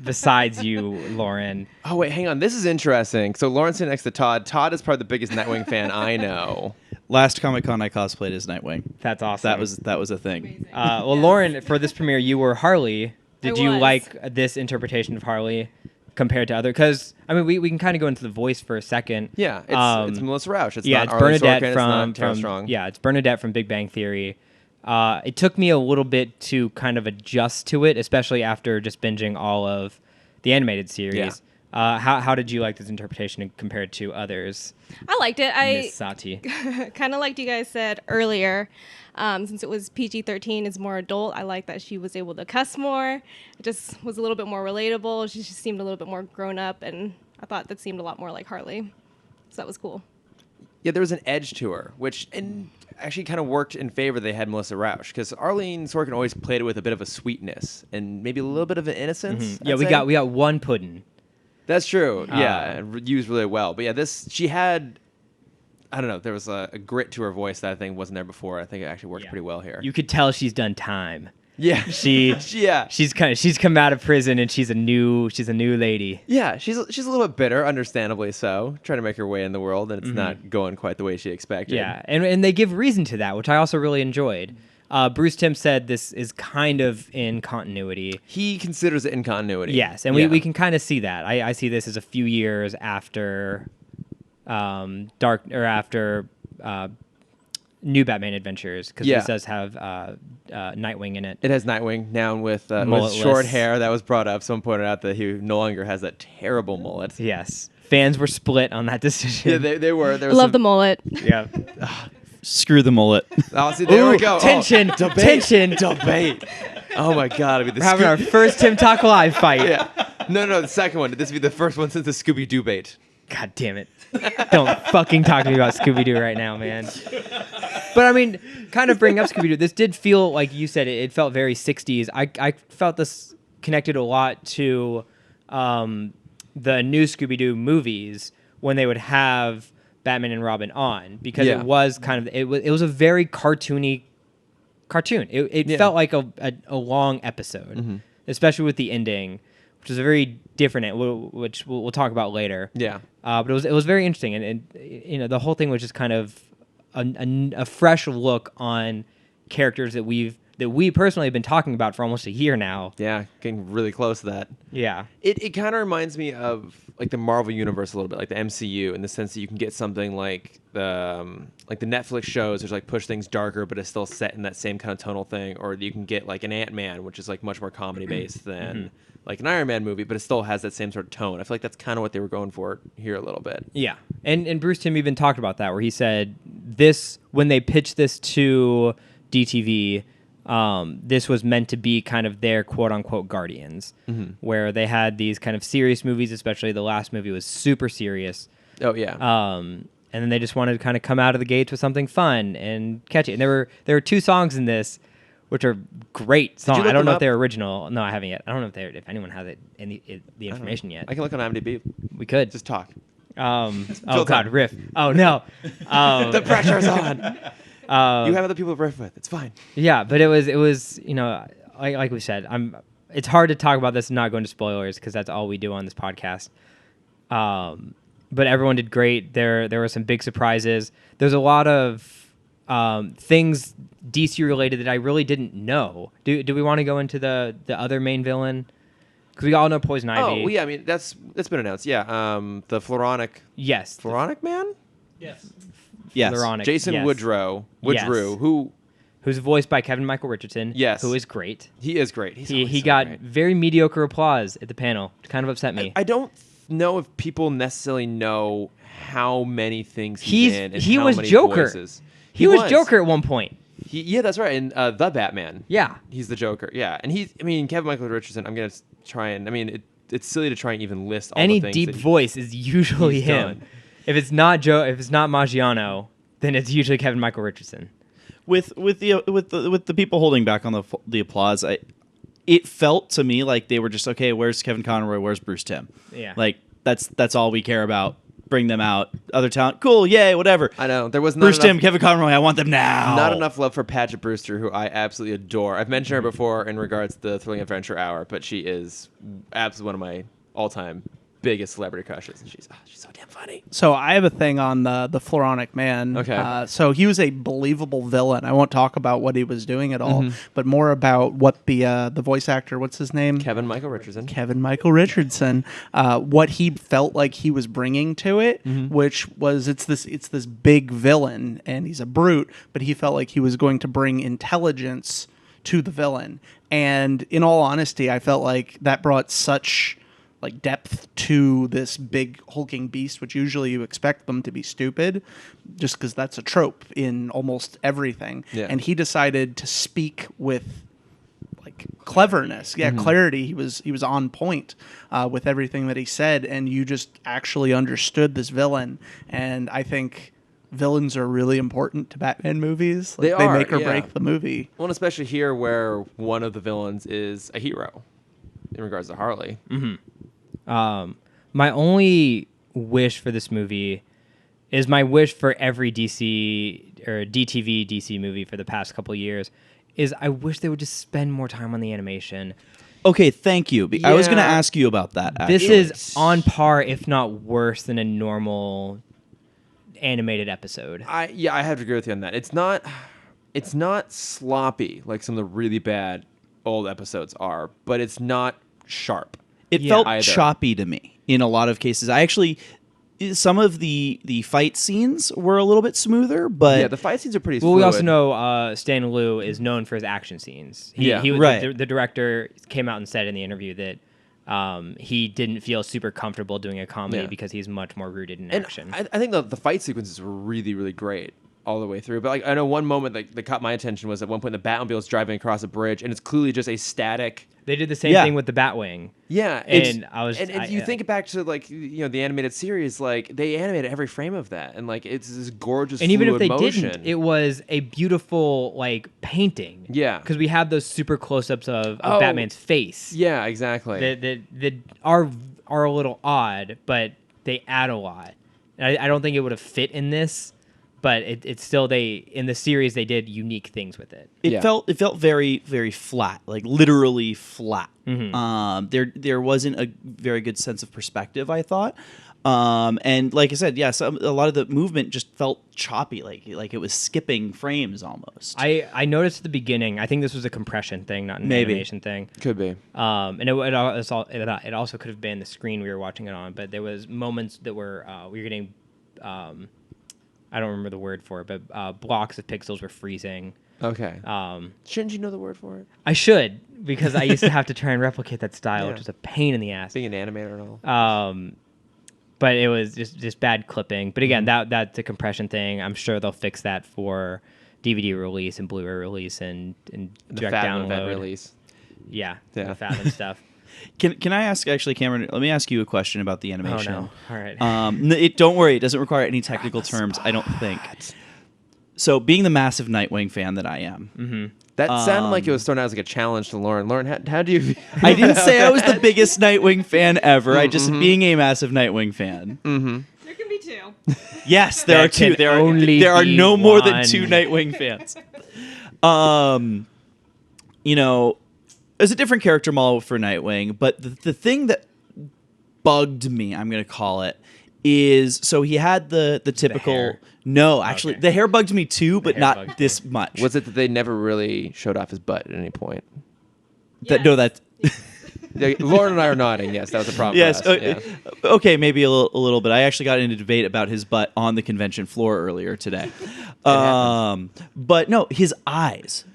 besides you, Lauren. Oh wait, hang on. This is interesting. So Lauren's sitting next to Todd. Todd is probably the biggest Nightwing fan I know. Last Comic-Con I cosplayed as Nightwing. That's awesome. That was a thing. Amazing. Well, Lauren, for this premiere, you were Harley. Did I you was. like this interpretation of Harley compared to other? Because I mean, we can kind of go into the voice for a second. Yeah, it's Melissa Rauch. It's yeah, not it's Arlen Bernadette Sorkin, from it's not Tara Strong. yeah, it's Bernadette from Big Bang Theory. It took me a little bit to kind of adjust to it, especially after just binging all of the animated series. How did you like this interpretation compared to others? I liked it. I Miss Sati. kind of like you guys said earlier, since it was PG-13, it's more adult. I like that she was able to cuss more. It just was a little bit more relatable. She just seemed a little bit more grown up, and I thought that seemed a lot more like Harley. So that was cool. Yeah, there was an edge to her, which actually kind of worked in favor they had Melissa Rauch, because Arlene Sorkin always played it with a bit of a sweetness and maybe a little bit of an innocence. Yeah, I'd we say. got one pudding. That's true. Yeah, used really well. But yeah, she had, I don't know, there was a grit to her voice that I think wasn't there before. I think it actually worked pretty well here. You could tell she's done time. Yeah, yeah, She's come out of prison and she's a new lady. yeah. She's a little bit bitter, understandably so, trying to make her way in the world, and it's not going quite the way she expected. Yeah, and they give reason to that, which I also really enjoyed. Bruce Timm said this is kind of in continuity. He considers it in continuity. Yes, and we can kind of see that. I see this as a few years after New Batman Adventures, because this does have Nightwing in it. It has Nightwing now with Mulletless. short hair. That was brought up. Someone pointed out that he no longer has that terrible mullet. Yes, fans were split on that decision. Yeah, they were. There I was love some- the mullet. Yeah. Screw the mullet. Oh, see, there we go. Tension, Oh, tension. debate. Oh my God! I mean, We're having our first Tim Talk Live fight. yeah. No, the second one. This would be the first one since the Scooby Doo bait. God damn it. Don't fucking talk to me about Scooby-Doo right now, man. But I mean, kind of bringing up Scooby-Doo, this did feel, like you said, it felt very 60s. I felt this connected a lot to the new Scooby-Doo movies when they would have Batman and Robin on, because it was kind of, it was a very cartoony cartoon. It felt like a long episode, especially with the ending, which is a very different, which we'll talk about later. Yeah. But it was very interesting, and you know, the whole thing was just kind of a fresh look on characters that we personally have been talking about for almost a year now. Yeah, getting really close to that. Yeah. It kind of reminds me of like the Marvel universe a little bit, like the MCU, in the sense that you can get something like the Netflix shows, which like push things darker, but it's still set in that same kind of tonal thing, or you can get like an Ant-Man, which is like much more comedy based than like an Iron Man movie, but it still has that same sort of tone. I feel like that's kind of what they were going for here a little bit. Yeah. And Bruce Timm even talked about that, where he said this, when they pitched this to DTV, this was meant to be kind of their quote-unquote Guardians, where they had these kind of serious movies, especially the last movie was super serious. Oh, yeah. And then they just wanted to kind of come out of the gates with something fun and catchy. And there were 2 songs in this, which are great songs. I don't know if they're original. No, I haven't yet. I don't know if anyone has it in the information yet. I can look on IMDb. We could. Just talk. Oh, God, riff. Oh, no. The pressure's on. You have other people to riff with. It's fine. Yeah, but it was like we said, it's hard to talk about this and not go into spoilers because that's all we do on this podcast. But everyone did great. There were some big surprises. There's a lot of things DC related that I really didn't know. Do we want to go into the other main villain? Because we all know Poison Ivy. Oh, yeah. I mean, that's been announced. Yeah. The Floronic. Yes. Floronic Man? Yes. Yes. Floronic, Jason yes. Woodrow, Yes. Who's voiced by Kevin Michael Richardson. Yes. Who is great. He is great. He got very mediocre applause at the panel. It kind of upset me. I don't know if people necessarily know how many things he's in and he how was many Joker. voices. He was Joker at one point. Yeah, that's right. And The Batman. Yeah. He's the Joker. Yeah. And Kevin Michael Richardson, I'm going to try and, it's silly to try and even list all Any the things deep voice is usually him. done. If it's not Maggiano, then it's usually Kevin Michael Richardson. With the people holding back on the applause, it felt to me like they were just, okay, where's Kevin Conroy, where's Bruce Timm? Yeah. Like that's all we care about. Bring them out. Other talent, cool, yay, whatever. I know there was not Bruce enough, Timm, Kevin Conroy, I want them now. Not enough love for Paget Brewster, who I absolutely adore. I've mentioned her before in regards to the Thrilling Adventure Hour, but she is absolutely one of my all-time biggest celebrity crushes, and she's so damn funny. So I have a thing on the Floronic Man. Okay. So he was a believable villain. I won't talk about what he was doing at all, but more about what the voice actor, what's his name? Kevin Michael Richardson. Kevin Michael Richardson, what he felt like he was bringing to it, which was it's this big villain, and he's a brute, but he felt like he was going to bring intelligence to the villain. And in all honesty, I felt like that brought such like depth to this big hulking beast, which usually you expect them to be stupid, just because that's a trope in almost everything. Yeah. And he decided to speak with like cleverness, clarity. He was on point with everything that he said, and you just actually understood this villain. And I think villains are really important to Batman movies. Like, they make or break the movie. Well, and especially here where one of the villains is a hero in regards to Harley. My only wish for this movie is my wish for every DC or DTV DC movie for the past couple of years is I wish they would just spend more time on the animation. Okay, thank you. I was going to ask you about that. This actually. is on par, if not worse, than a normal animated episode. I have to agree with you on that. It's not sloppy like some of the really bad old episodes are, but it's not sharp. It felt choppy to me in a lot of cases. Some of the fight scenes were a little bit smoother, but yeah, the fight scenes are pretty. Well, fluid. we also know Stan Liu is known for his action scenes. He was right. The director came out and said in the interview that he didn't feel super comfortable doing a comedy because he's much more rooted in action. I think the fight sequences were really, really great all the way through. But like I know one moment that caught my attention was at one point the Batmobile is driving across a bridge, and it's clearly just a static. They did the same thing with the Bat-Wing. Yeah, and you think back to like the animated series, like they animated every frame of that, and like it's this gorgeous. And even if they motion. didn't, it was a beautiful like painting. Yeah, because we have those super close-ups of Batman's face. Yeah, exactly. That are a little odd, but they add a lot. And I don't think it would have fit in this. But it's still in the series they did unique things with it. It felt very, very flat, like literally flat. Mm-hmm. There wasn't a very good sense of perspective, I thought. And like I said, a lot of the movement just felt choppy, like it was skipping frames almost. I noticed at the beginning. I think this was a compression thing, not an animation thing. Could be. And it also could have been the screen we were watching it on. But there was moments that were we were getting, I don't remember the word for it, but blocks of pixels were freezing. Okay. Shouldn't you know the word for it? I should, because I used to have to try and replicate that style, Yeah. which was a pain in the ass. Being an animator and all. But it was just bad clipping. But again, that's a compression thing. I'm sure they'll fix that for DVD release and Blu-ray release and The direct Fathom download event release. Yeah, Yeah. the Fathom stuff. Can I ask, actually, Cameron, let me ask you a question about the animation. Oh, no. All right. Don't worry, it doesn't require any technical terms, I don't think. So, being the massive Nightwing fan that I am, That sounded like it was thrown out as like a challenge to Lauren. Lauren, how do you? I didn't say I was the biggest Nightwing fan ever. I just being a massive Nightwing fan. There can be two. Yes, there There are two. can There are only no be more than one. 2 Nightwing fans. There's a different character model for Nightwing, but the thing that bugged me, I'm going to call it, is so he had the typical. hair. No, actually, Okay. the hair bugged me too, but hair not bugged this much. Was it that they never really showed off his butt at any point? No, that. Yeah, Lauren and I are nodding. Yes, that was a problem. Yes. For us. Yeah. Okay, maybe a little bit. I actually got into debate about his butt on the convention floor earlier today. But no, his eyes.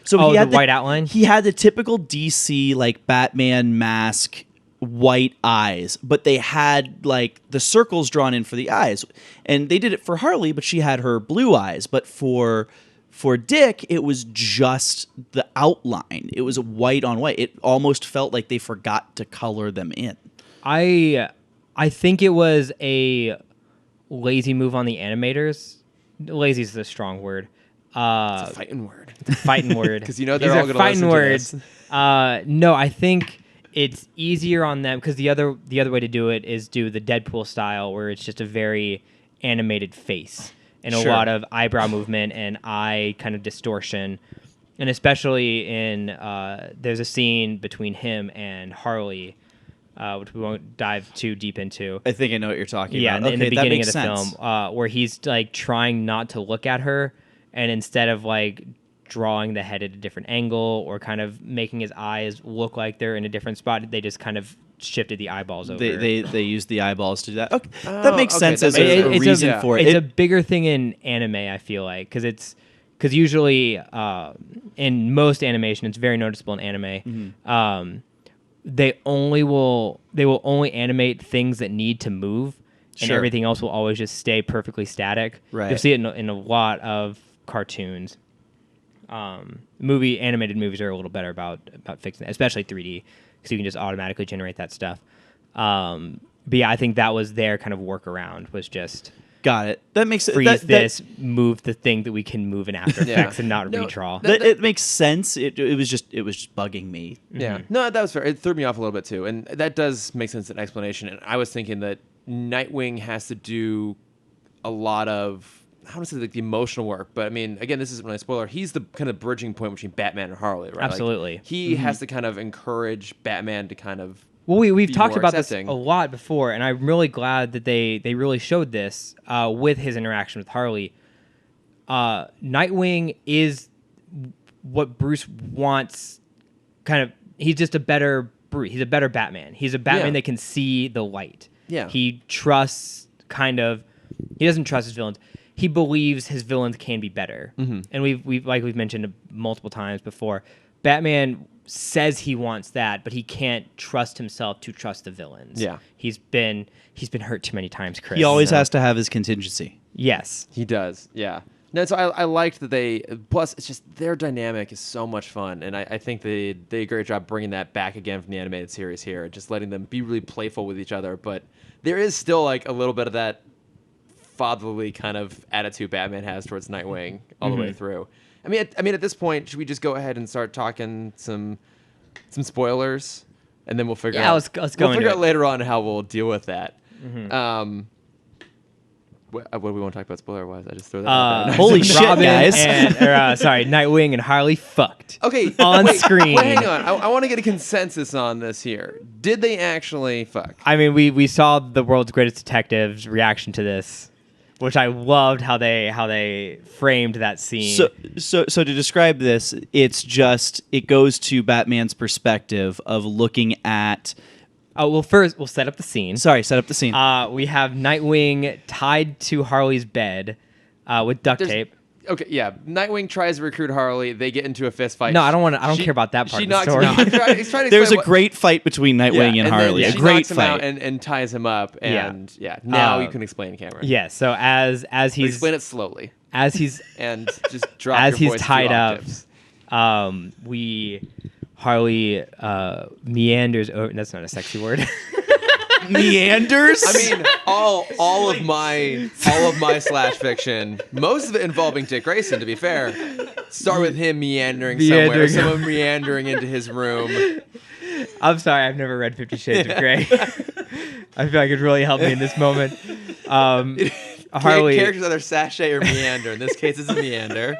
So Oh, he had the white outline? He had the typical DC like Batman mask white eyes, but they had like the circles drawn in for the eyes. And they did it for Harley, but she had her blue eyes. But for Dick, it was just the outline. It was white on white. It almost felt like they forgot to color them in. I think it was a lazy move on the animators. Lazy is a strong word. It's a fighting word. Fighting word. 'Cause you know they're These all are gonna fighting listen to words. this. No, I think it's easier on them because the other way to do it is do the Deadpool style, where it's just a very animated face and a Sure. lot of eyebrow movement and eye kind of distortion. And especially in there's a scene between him and Harley, which we won't dive too deep into. I think I know what you're talking Yeah, about. in the Okay, that beginning of makes the sense. film, where he's like trying not to look at her, and instead of like drawing the head at a different angle or kind of making his eyes look like they're in a different spot, they just kind of shifted the eyeballs over. They used the eyeballs to do that. Okay, Oh, that makes okay, sense that as makes a sense. reason for it. It's a bigger thing in anime, I feel like, because usually in most animation, it's very noticeable in anime. Mm-hmm. They will only animate things that need to move, and Sure. everything else will always just stay perfectly static. Right. You'll see it in a lot of cartoons. Animated movies are a little better about fixing it, especially 3D, because you can just automatically generate that stuff. But yeah, I think that was their kind of workaround, was just Got it. That makes freeze this, move the thing that we can move in After Yeah. Effects and not No, redraw. It makes sense. It was just bugging me. Yeah. No, that was fair. It threw me off a little bit too. And that does make sense in explanation. And I was thinking that Nightwing has to do a lot of, I don't want to say like the emotional work, but I mean, again, this isn't really a spoiler. He's the kind of bridging point between Batman and Harley, right? Like, Absolutely. he has to kind of encourage Batman to kind of. Well, we've be talked more about accepting. this a lot before, and I'm really glad that they really showed this with his interaction with Harley. Nightwing is what Bruce wants. Kind of, he's just a better Bruce. He's a better Batman. He's a Batman Yeah. that can see the light. Yeah. He trusts he doesn't trust his villains. He believes his villains can be better. Mm-hmm. And we've mentioned multiple times before, Batman says he wants that, but he can't trust himself to trust the villains. Yeah. He's been hurt too many times, Chris. He always No. has to have his contingency. Yes. He does, yeah. No, so I liked that they. Plus, it's just their dynamic is so much fun, and I think they did a great job bringing that back again from the animated series here, just letting them be really playful with each other. But there is still like a little bit of that fatherly kind of attitude Batman has towards Nightwing all the way through. I mean, at this point, should we just go ahead and start talking some spoilers, and then we'll figure Yeah, out. let's go We'll into figure it. out later on how we'll deal with that. what do we want to talk about spoiler-wise? I just throw that out there. Holy shit, Robin guys. Sorry, Nightwing and Harley fucked. Okay, on wait, screen. Wait, hang on. I want to get a consensus on this here. Did they actually fuck? I mean, we saw the world's greatest detective's reaction to this, which I loved how they framed that scene. So to describe this, it goes to Batman's perspective of looking at. Oh, well, first we'll set up the scene. Sorry, set up the scene. We have Nightwing tied to Harley's bed with duct tape. Okay, yeah. Nightwing tries to recruit Harley. They get into a fist fight. No, I don't care about that part She of the knocks story. him out. He's trying to There's a explain great fight between Nightwing and then Harley. A she great knocks him out fight. and ties him up. And now you can explain, Cameron. Yeah, so as he's Explain it slowly as he's and just drop as your he's voice tied 2 up, octaves. Harley meanders over. That's not a sexy word. Meanders? I mean, all of my slash fiction, most of it involving Dick Grayson, to be fair, start with him meandering somewhere, someone meandering into his room. I'm sorry, I've never read 50 Shades of Grey. I feel like it really helped me in this moment. Harley Characters either sashay or meander. In this case, it's a meander.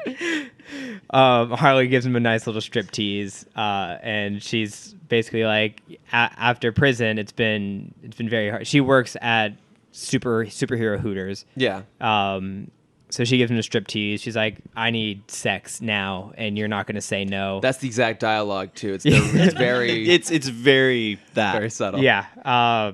Harley gives him a nice little strip tease, and she's basically like, after prison, it's been very hard. She works at superhero Hooters. Yeah. So she gives him a strip tease. She's like, I need sex now, and you're not going to say no. That's the exact dialogue too. It's very it's very that. very subtle. Yeah.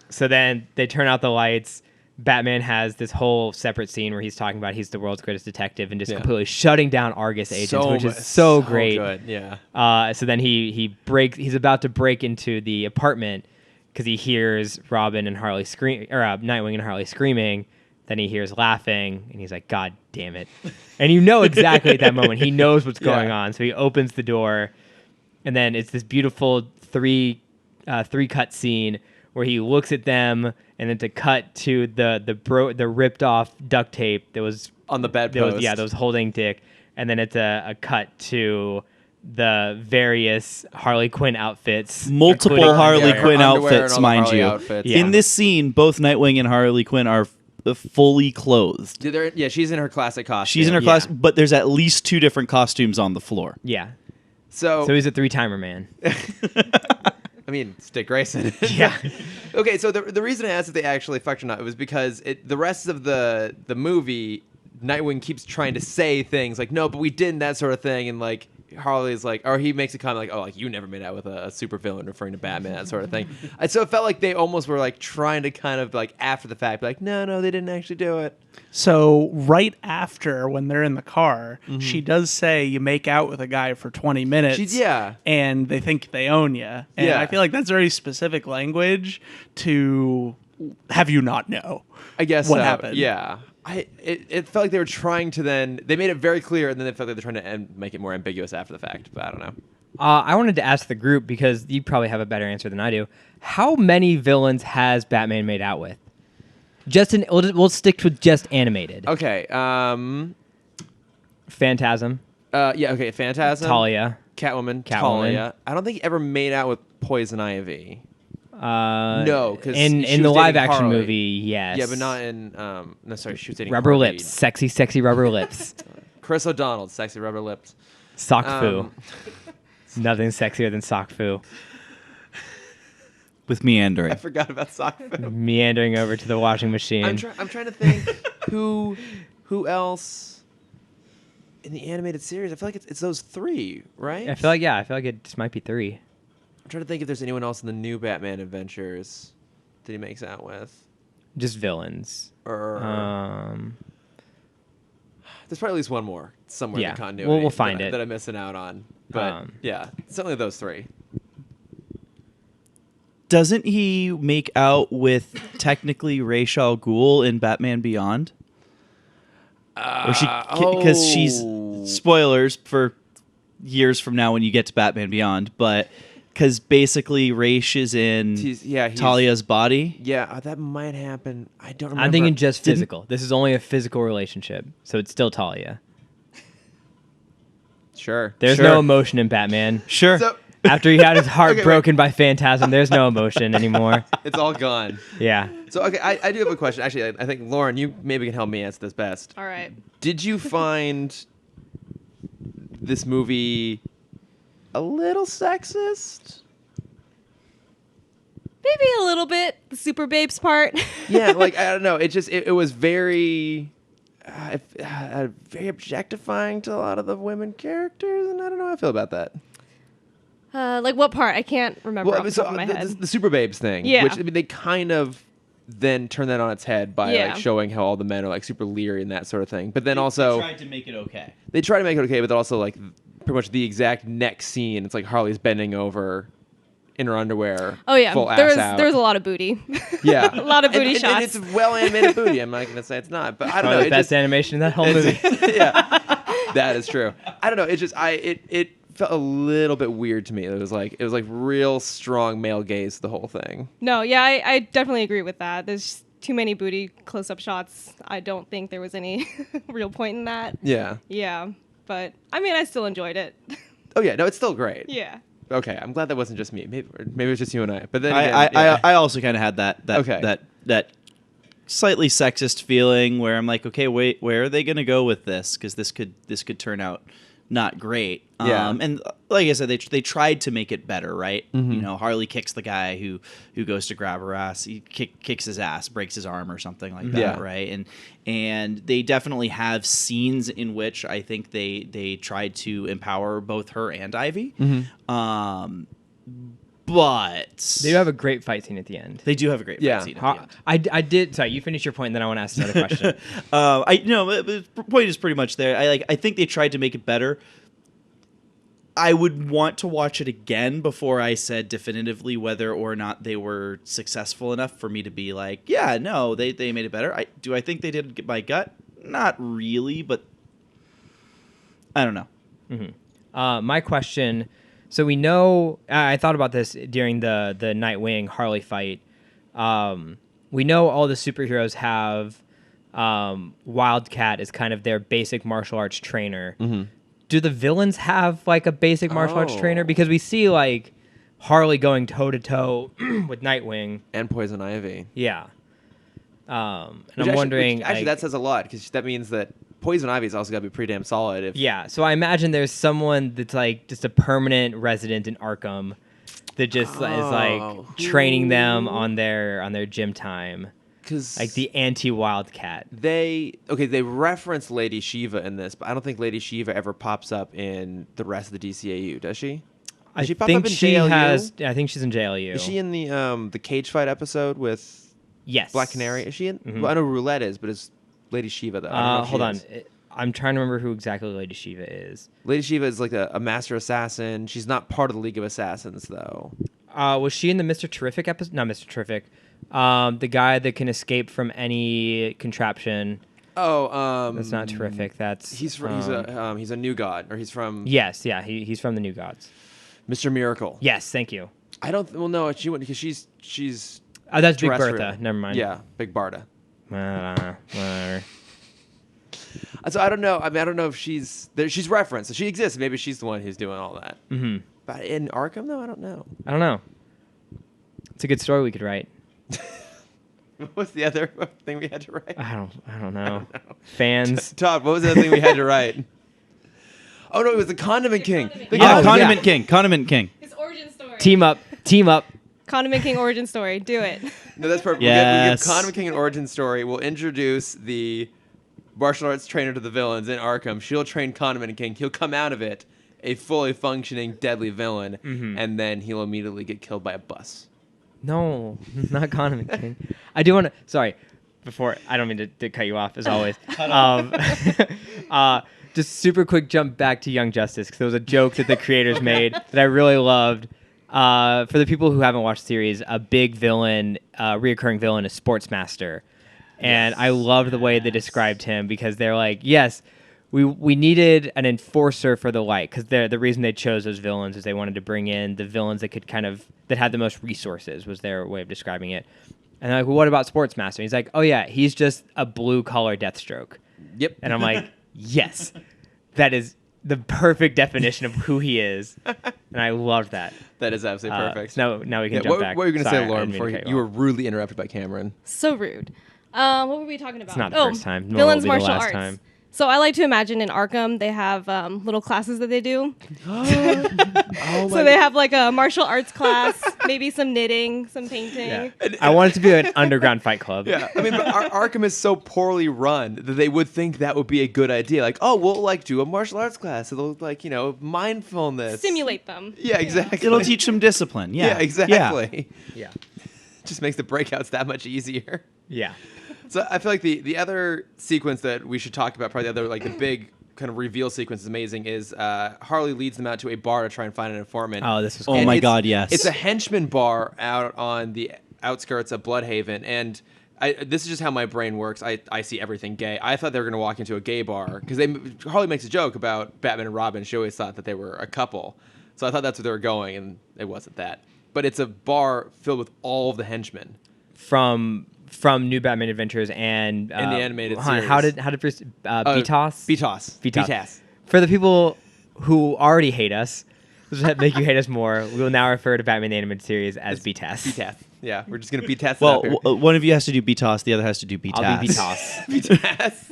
So then they turn out the lights. Batman has this whole separate scene where he's talking about he's the world's greatest detective and just completely shutting down Argus agents, which is so great. Good. Yeah. So then he's about to break into the apartment because he hears Robin and Harley scream, or Nightwing and Harley screaming. Then he hears laughing, and he's like, "God damn it!" And you know exactly at that moment he knows what's going on. So he opens the door, and then it's this beautiful three cut scene where he looks at them, and then to cut to the ripped off duct tape that was on the bedpost. That was holding Dick, and then it's a cut to the various Harley Quinn outfits, multiple Harley Quinn outfits, mind you. Yeah. In this scene, both Nightwing and Harley Quinn are fully clothed. Yeah, she's in her classic costume. She's in her class, but there's at least 2 different costumes on the floor. Yeah. So he's a 3-timer man. I mean, it's Dick Grayson. Yeah. Okay, so the reason I asked if they actually fucked or not, it was because the rest of the movie, Nightwing keeps trying to say things like, no, but we didn't, that sort of thing, and like Harley's like, or he makes a comment like, oh, like you never made out with a supervillain, referring to Batman, that sort of thing. And so it felt like they almost were like trying to kind of like after the fact, be like, no, they didn't actually do it. So right after, when they're in the car, she does say you make out with a guy for 20 minutes. And they think they own you. And I feel like that's very specific language to have you not know. I guess what so. happened. Yeah. It felt like they were trying to they made it very clear, and then they felt like they're trying to make it more ambiguous after the fact, but I don't know. I wanted to ask the group, because you probably have a better answer than I do. How many villains has Batman made out with? We'll stick with just animated. Okay. Phantasm. Okay. Phantasm. Talia. Catwoman. Talia. I don't think he ever made out with Poison Ivy. No, because in the live action movie, yes. Yeah, but not in. No, sorry, she was dating rubber Harley. lips, sexy rubber lips. Chris O'Donnell, sexy rubber lips. Sock foo. Nothing sexier than sock foo. With meandering. I forgot about sock foo. Meandering over to the washing machine. I'm trying to think who else in the animated series. I feel like it's those 3, right? I feel like it just might be 3. I'm trying to think if there's anyone else in the new Batman adventures that he makes out with. Just villains. Or there's probably at least one more somewhere in the continuity. We'll find it. That I'm missing out on. But it's only those 3. Doesn't he make out with technically Ra's al Ghul in Batman Beyond? Because she's spoilers for years from now when you get to Batman Beyond, but because basically Ra's is in Talia's body. Yeah, that might happen. I don't remember. I'm thinking just physical. This is only a physical relationship, so it's still Talia. Sure. There's no emotion in Batman. Sure. So, After he had his heart Okay, broken by Phantasm, there's no emotion anymore. It's all gone. Yeah. So, okay, I do have a question. Actually, I think, Lauren, you maybe can help me answer this best. All right. Did you find this movie a little sexist? Maybe a little bit. The super babes part. Yeah, like, I don't know. It was very... very objectifying to a lot of the women characters, and I don't know how I feel about that. Like what part? I can't remember off the top of my head. The Super Babes thing, Yeah. which I mean, they kind of then turn that on its head by Yeah. like showing how all the men are like super leery and that sort of thing. But then also They tried to make it okay. they try to make it okay, but then also like pretty much the exact next scene, it's like Harley's bending over in her underwear. Oh yeah, full there ass was out. there was a lot of booty. Yeah, a lot of booty and shots. it's well animated booty. I'm not gonna say it's not, but I don't Probably know. the best animation in that whole it's- movie. yeah, that is true. I don't know. It felt a little bit weird to me. It was like real strong male gaze the whole thing. No, yeah, I definitely agree with that. There's too many booty close-up shots. I don't think there was any real point in that. Yeah. Yeah, but I mean, I still enjoyed it. Oh yeah. No, it's still great. Yeah. Okay, I'm glad that wasn't just me. Maybe it was just you and I. But then I, again, yeah. I also kind of had that Okay. that slightly sexist feeling where I'm like, okay, wait, where are they going to go with this? Because this could turn out not great. Yeah. And like I said, they tried to make it better, right? Mm-hmm. You know, Harley kicks the guy who goes to grab her ass. He kicks his ass, breaks his arm or something like that, Yeah. right? And they definitely have scenes in which I think they tried to empower both her and Ivy. Mm-hmm. But They do have a great fight scene at the end. they do have a great Yeah. fight scene at the end. I did. Sorry, you finish your point, and then I want to ask another question. The point is pretty much there. I think they tried to make it better. I would want to watch it again before I said definitively whether or not they were successful enough for me to be like, yeah, no, they made it better. I think they did it by gut? Not really, but I don't know. My question. So we know. I thought about this during the Nightwing Harley fight. We know all the superheroes have Wildcat as kind of their basic martial arts trainer. Do the villains have like a basic martial arts Oh. trainer? Because we see like Harley going toe to toe with Nightwing. And Poison Ivy. Yeah. And Which I'm wondering. actually, like- that says a lot because that means that Poison Ivy's also got to be pretty damn solid. If Yeah, so I imagine there's someone that's like just a permanent resident in Arkham that just is like training them on their gym time, because like the anti-Wildcat. they reference Lady Shiva in this, but I don't think Lady Shiva ever pops up in the rest of the DCAU, does she? I Does she pop think up in she JLU? has. I think she's in JLU. Is she in the cage fight episode with Yes. Black Canary? Is she in? Mhm. Well, I know Roulette is, but is Lady Shiva though? I don't know if she Hold on. is. I'm trying to remember who exactly Lady Shiva is. Lady Shiva is like a master assassin. She's not part of the League of Assassins though. Was she in the Mr. Terrific episode? Not Mr. Terrific. The guy that can escape from any contraption. Oh, That's not Terrific. That's he's a new god, or he's from Yes, yeah, he's from the New Gods. Mr. Miracle. Yes, thank you. I don't. Well, no, she wouldn't because she's Oh, that's Big terrestrial. Bertha. Never mind. Yeah, Big Barda. Whatever. So I don't know. I mean, I don't know if she's there. She's referenced. So she exists. Maybe she's the one who's doing all that. Mm-hmm. But in Arkham, though, I don't know. I don't know. It's a good story we could write. What was the other thing we had to write? I don't know. Fans. Todd, what was the other thing we had to write? Oh no, it was the Condiment King. Condiment The King. Oh, Condiment yeah. King. Condiment King. His origin story. Team up. Condiment King origin story. Do it. No, that's perfect. Yes. We'll give Condiment King an origin story. We'll introduce the martial arts trainer to the villains in Arkham. She'll train Condiment King. He'll come out of it a fully functioning, deadly villain, and then he'll immediately get killed by a bus. No, not Condiment King. I do want to. Sorry, before I don't mean to cut you off as always. Just super quick jump back to Young Justice because there was a joke that the creators made that I really loved. For the people who haven't watched the series, a big villain, reoccurring villain, is Sportsmaster, and I loved the way they described him because they're like, yes. We needed an enforcer for the light because the reason they chose those villains is they wanted to bring in the villains that could that had the most resources was their way of describing it. And they're like, well, what about Sportsmaster? He's like, oh yeah, he's just a blue collar Deathstroke. Yep. And I'm like, yes, that is the perfect definition of who he is. And and I loved that. That is absolutely perfect. So now we can Yeah, jump what back. were you going to Sorry, say, I Lauren, didn't mean before to cut you were off. rudely interrupted by Cameron? So rude. What were we talking about? It's not the first time. Nor Villains will be the martial last arts. time. So I like to imagine in Arkham they have little classes that they do. Oh So they have like a martial arts class, maybe some knitting, some painting. Yeah. I want it to be an underground fight club. Yeah, I mean, but Arkham is so poorly run that they would think that would be a good idea. Like, oh, we'll like do a martial arts class. It'll like mindfulness. Stimulate them. Yeah, exactly. It'll teach them discipline. Yeah, Yeah, exactly. Yeah. Just makes the breakouts that much easier. Yeah. So I feel like the other sequence that we should talk about, probably the other like the big kind of reveal sequence is amazing, is Harley leads them out to a bar to try and find an informant. Oh, this was Oh cool. my it's- God, yes. It's a henchman bar out on the outskirts of Bloodhaven, and this is just how my brain works. I see everything gay. I thought they were going to walk into a gay bar because Harley makes a joke about Batman and Robin. She always thought that they were a couple, so I thought that's where they were going, and it wasn't that. But it's a bar filled with all of the henchmen. From New Batman Adventures and In the animated hold on, series. how did BTAS? BTAS. For the people who already hate us, this will make you hate us more. We will now refer to Batman the Animated Series as BTAS. BTAS. Yeah, we're just going to BTAS Well, it up here. one of you has to do BTAS, the other has to do BTAS. I'll be BTAS. BTAS.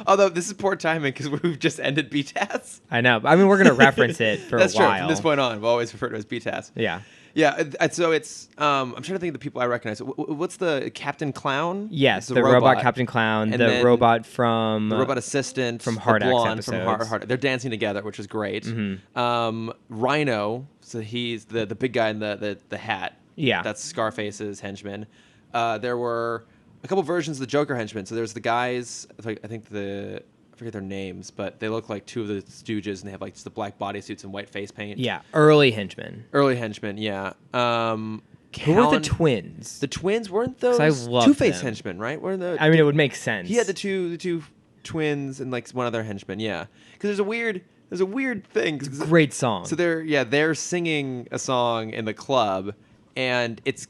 Although this is poor timing because we've just ended BTAS. I know. I mean, we're gonna reference it for That's a while. true. From this point on, we'll always refer to it as BTAS. Yeah. Yeah, so it's I'm trying to think of the people I recognize. What's the Captain Clown? Yes, It's the robot Captain Clown, And the then robot from the robot assistant from the Hard X blonde from episodes. Hard. They're dancing together, which is great. Mm-hmm. Rhino, so he's the big guy in the hat. Yeah. That's Scarface's henchman. There were a couple versions of the Joker henchmen. So there's the guys. I think I forget their names, but they look like two of the Stooges, and they have like just the black bodysuits and white face paint. Yeah, early henchmen. Early henchmen, yeah. Who were the twins? The twins weren't those 'Cause I loved Two-Face them. henchmen, right? Were the I mean, it would make sense. he had the two twins and like one other henchman, yeah. Because there's a weird thing. great song. So they're singing a song in the club, and it's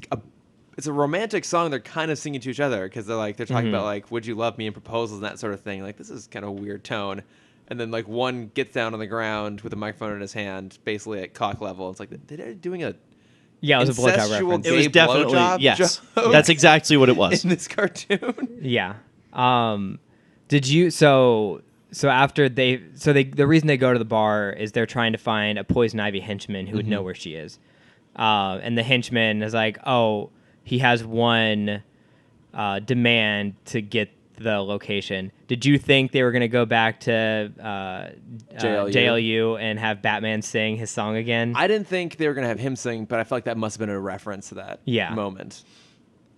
a romantic song. They're kind of singing to each other because they're talking about like, would you love me, and proposals and that sort of thing. Like, this is kind of a weird tone. And then like one gets down on the ground with a microphone in his hand, basically at cock level. It's like they're doing a yeah, it was a blowjob incestual reference. It was gay definitely, blowjob yes. joke That's exactly what it was. in this cartoon. Yeah. Did you so after the reason they go to the bar is they're trying to find a poison ivy henchman who would know where she is. And the henchman is like, "Oh, he has one demand to get the location." Did you think they were going to go back to JLU and have Batman sing his song again? I didn't think they were gonna have him sing, but I felt like that must have been a reference to that moment.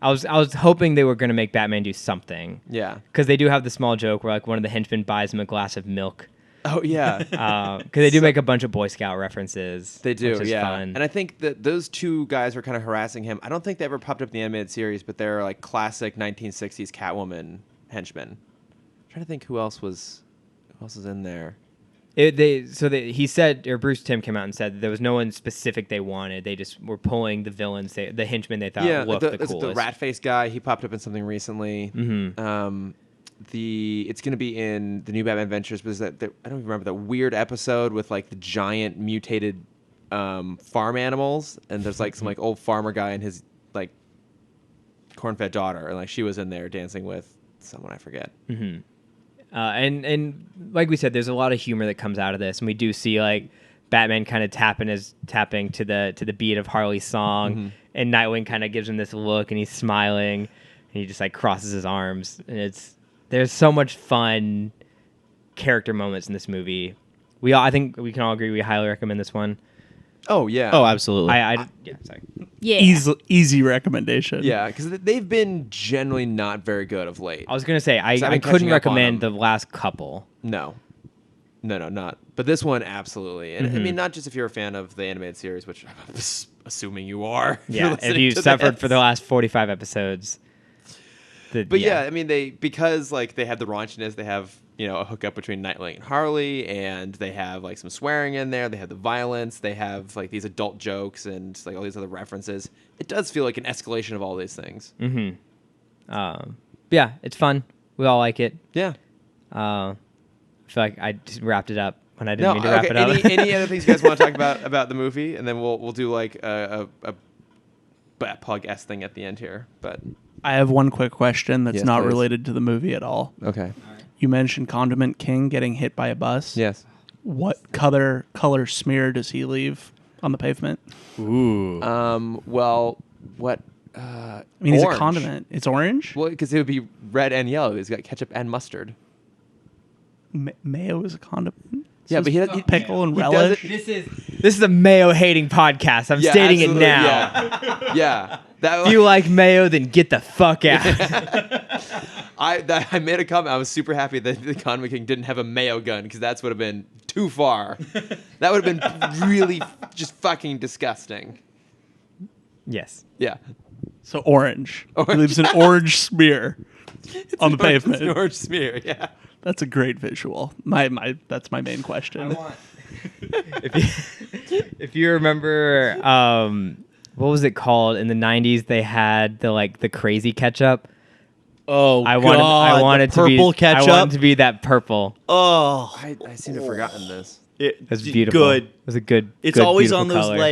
I was hoping they were going to make Batman do something. Yeah. Because they do have the small joke where like one of the henchmen buys him a glass of milk. Oh yeah. Because they do make a bunch of Boy Scout references. They do, which is yeah. fun. And I think that those two guys were kind of harassing him. I don't think they ever popped up in the animated series, but they're like classic 1960s Catwoman henchmen. I'm trying to think who else was in there. He said, or Bruce Timm came out and said that there was no one specific they wanted. They just were pulling the villains, the henchmen they thought looked the coolest. The rat face guy. He popped up in something recently. Mm-hmm. It's going to be in the New Batman Adventures, but I don't even remember that weird episode with like the giant mutated farm animals, and there's like some like old farmer guy and his like corn-fed daughter, and like she was in there dancing with someone I forget. Mm-hmm. And like we said, there's a lot of humor that comes out of this, and we do see like Batman kind of tapping to the beat of Harley's song, and Nightwing kind of gives him this look, and he's smiling, and he just like crosses his arms, and there's so much fun character moments in this movie. I think we can all agree we highly recommend this one. Oh yeah. Oh, absolutely. Sorry. Yeah. Easy recommendation. Yeah, because they've been generally not very good of late. I was gonna say I I've been couldn't catching up on recommend the them. last couple. No, not. But this one, absolutely. And I Mm-hmm. mean, not just if you're a fan of the animated series, which I'm assuming you are. Yeah, if listening you to suffered this. for the last 45 episodes. But yeah, I mean, because like they have the raunchiness, they have a hookup between Nightwing and Harley, and they have like some swearing in there. They have the violence. They have like these adult jokes and like all these other references. It does feel like an escalation of all these things. Mm-hmm. Yeah, it's fun. We all like it. Yeah. I feel like I just wrapped it up. when I didn't mean to wrap it up. Any other things you guys want to talk about the movie, and then we'll do like a Bat-Plug-esque thing at the end here. But I have one quick question that's Yes, not please. related to the movie at all. okay, You mentioned Condiment King getting hit by a bus. yes. What color smear does he leave on the pavement? Ooh. Well, what? I mean, he's a orange. condiment. It's orange. Well, because it would be red and yellow. He's got ketchup and mustard. Mayo is a condiment. Yeah, So but it's pickle and he does relish. it- This is a mayo hating podcast. I'm Yeah, stating it absolutely, now. Yeah, yeah. That If you like mayo, then get the fuck out. I made a comment. I was super happy that the Condiment King didn't have a mayo gun because that's would have been too far. That would have been really just fucking disgusting. Yes. Yeah. So orange. He Orange. leaves an orange smear on the It's pavement. an orange smear. Yeah. That's a great visual. That's my main question. If you remember, what was it called in the '90s? They had the crazy ketchup. Oh, I God, wanted the to be purple ketchup. I wanted to be that purple. Oh, I seem to have forgotten this. That's beautiful. Good. It was a good. It's good, always beautiful on those color.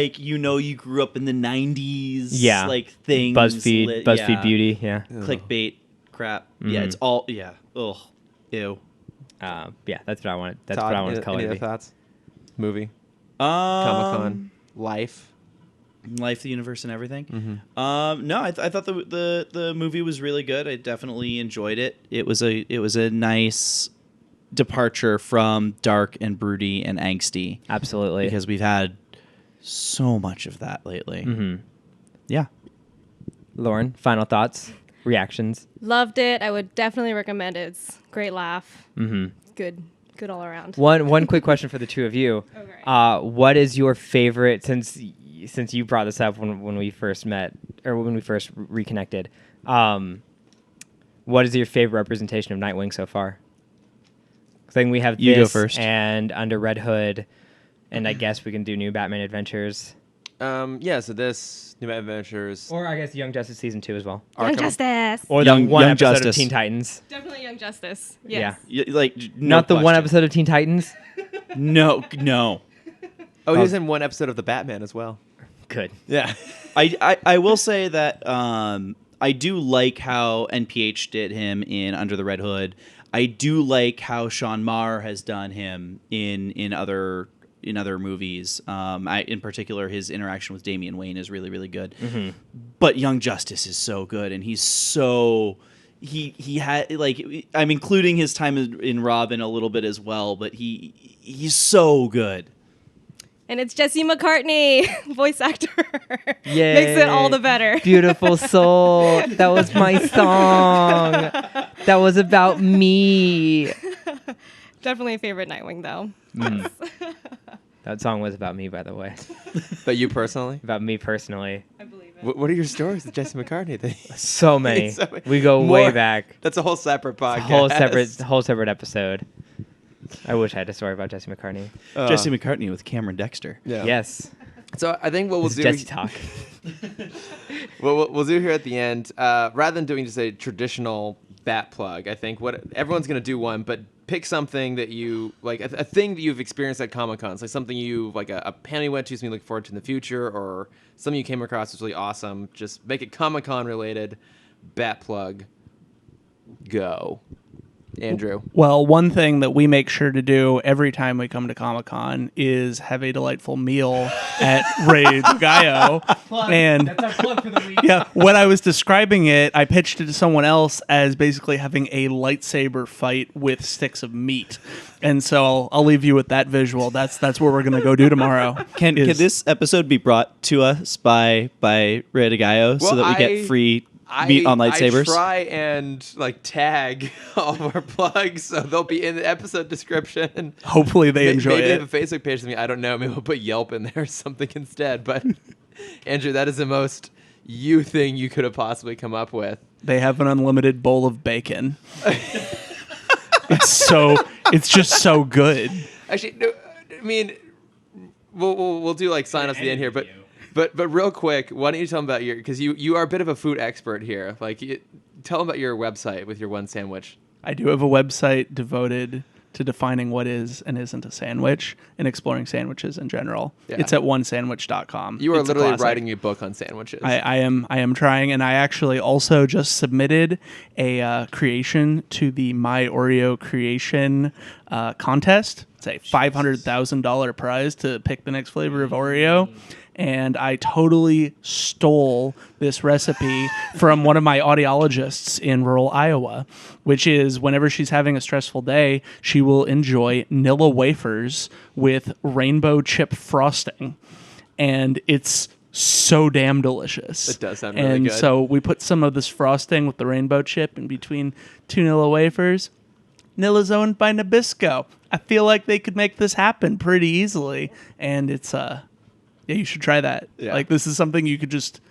you grew up in the '90s. Yeah. Like things. BuzzFeed yeah. Beauty. Yeah. Clickbait crap. Yeah, Mhm. it's all. Yeah. Ugh. Ew. Yeah. That's what I wanted. That's Todd, what I wanted the color any to other be. thoughts? Movie, Comic-Con, life. Life, the universe, and everything. Mm-hmm. No, I thought the movie was really good. I definitely enjoyed it. It was a nice departure from dark and broody and angsty Absolutely. because we've had so much of that lately. Mhm. Yeah. Lauren, final thoughts, reactions. Loved it. I would definitely recommend it. It's great laugh. Mm-hmm. Good all around. One quick question for the two of you. Okay. What is your favorite since you brought this up when we first met or when we first reconnected? What is your favorite representation of Nightwing so far? I think we have You go this first. and Under Red Hood, and I guess we can do New Batman Adventures, Yeah. So this New Batman Adventures. or I guess Young Justice season 2 as well, Young Arkham- Justice. or Young- the one Young episode Justice. of Teen Titans. Definitely Young Justice. Yes. Yeah. No Not the one question. episode of Teen Titans. No. Oh, he was in one episode of the Batman as well. Good. Yeah. I will say that I do like how NPH did him in Under the Red Hood. I do like how Sean Maher has done him in other movies. In particular, his interaction with Damian Wayne is really, really good. Mm-hmm. But Young Justice is so good, and he's so he had like I'm including his time in Robin a little bit as well, but he's so good. And it's Jesse McCartney, voice actor. Yay. Makes it all the better. Beautiful soul. That was my song. That was about me. Definitely a favorite Nightwing, though. That song was about me, by the way. But you personally? About me personally. I believe it. What are your stories with Jesse McCartney? So many. So many. We go More. way back. That's a whole separate podcast. Whole separate episode. I wish I had a story about Jesse McCartney. Jesse McCartney with Cameron Dexter. Yeah. Yes. So I think what we'll This do. is Jesse talk. What we'll do here at the end, rather than doing just a traditional bat plug, I think what everyone's gonna do one, but pick something that you like, a thing that you've experienced at Comic-Con, like something you like a panel you went to, something you look forward to in the future, or something you came across that's really awesome. Just make it Comic-Con related. Bat plug. Go. Andrew. Well, one thing that we make sure to do every time we come to Comic-Con is have a delightful meal at Ray DCAU. And That's our plug for the week. yeah, when I was describing it, I pitched it to someone else as basically having a lightsaber fight with sticks of meat. And so I'll leave you with that visual. That's what we're going to go do tomorrow. Can this episode be brought to us by Ray DeGaio so Well, that we get free meat on lightsabers? I try and like tag all of our plugs, so they'll be in the episode description. Hopefully they enjoy Maybe they it. have a Facebook page with me. I don't know. Maybe we'll put Yelp in there or something instead. But Andrew, that is the most you thing you could have possibly come up with. They have an unlimited bowl of bacon. It's just so good. Actually, no, I mean, we'll do like sign ups at the end here, but real quick, why don't you tell them about because you are a bit of a food expert here. Like, tell them about your website with your one sandwich. I do have a website devoted to defining what is and isn't a sandwich and exploring sandwiches in general. Yeah. It's at onesandwich.com. You are It's a literally classic. writing a book on sandwiches. I am trying, and I actually also just submitted a creation to the My Oreo Creation contest. It's a $500,000 prize to pick the next flavor of Oreo. And I totally stole this recipe from one of my audiologists in rural Iowa, which is whenever she's having a stressful day, she will enjoy Nilla wafers with rainbow chip frosting. And it's so damn delicious. It does sound really and good. so we put some of this frosting with the rainbow chip in between 2 Nilla wafers. Nilla's owned by Nabisco. I feel like they could make this happen pretty easily. And it's yeah, you should try that. Yeah. Like, this is something you could just,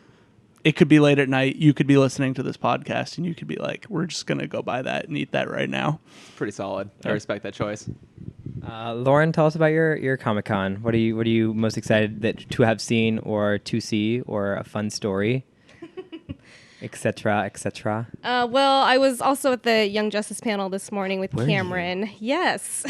it could be late at night. You could be listening to this podcast and you could be like, we're just going to go buy that and eat that right now. Pretty solid. I respect that choice. Lauren, tell us about your Comic-Con. What are you most excited to have seen or to see, or a fun story, etc., etc.? Well, I was also at the Young Justice panel this morning with Cameron. Yes.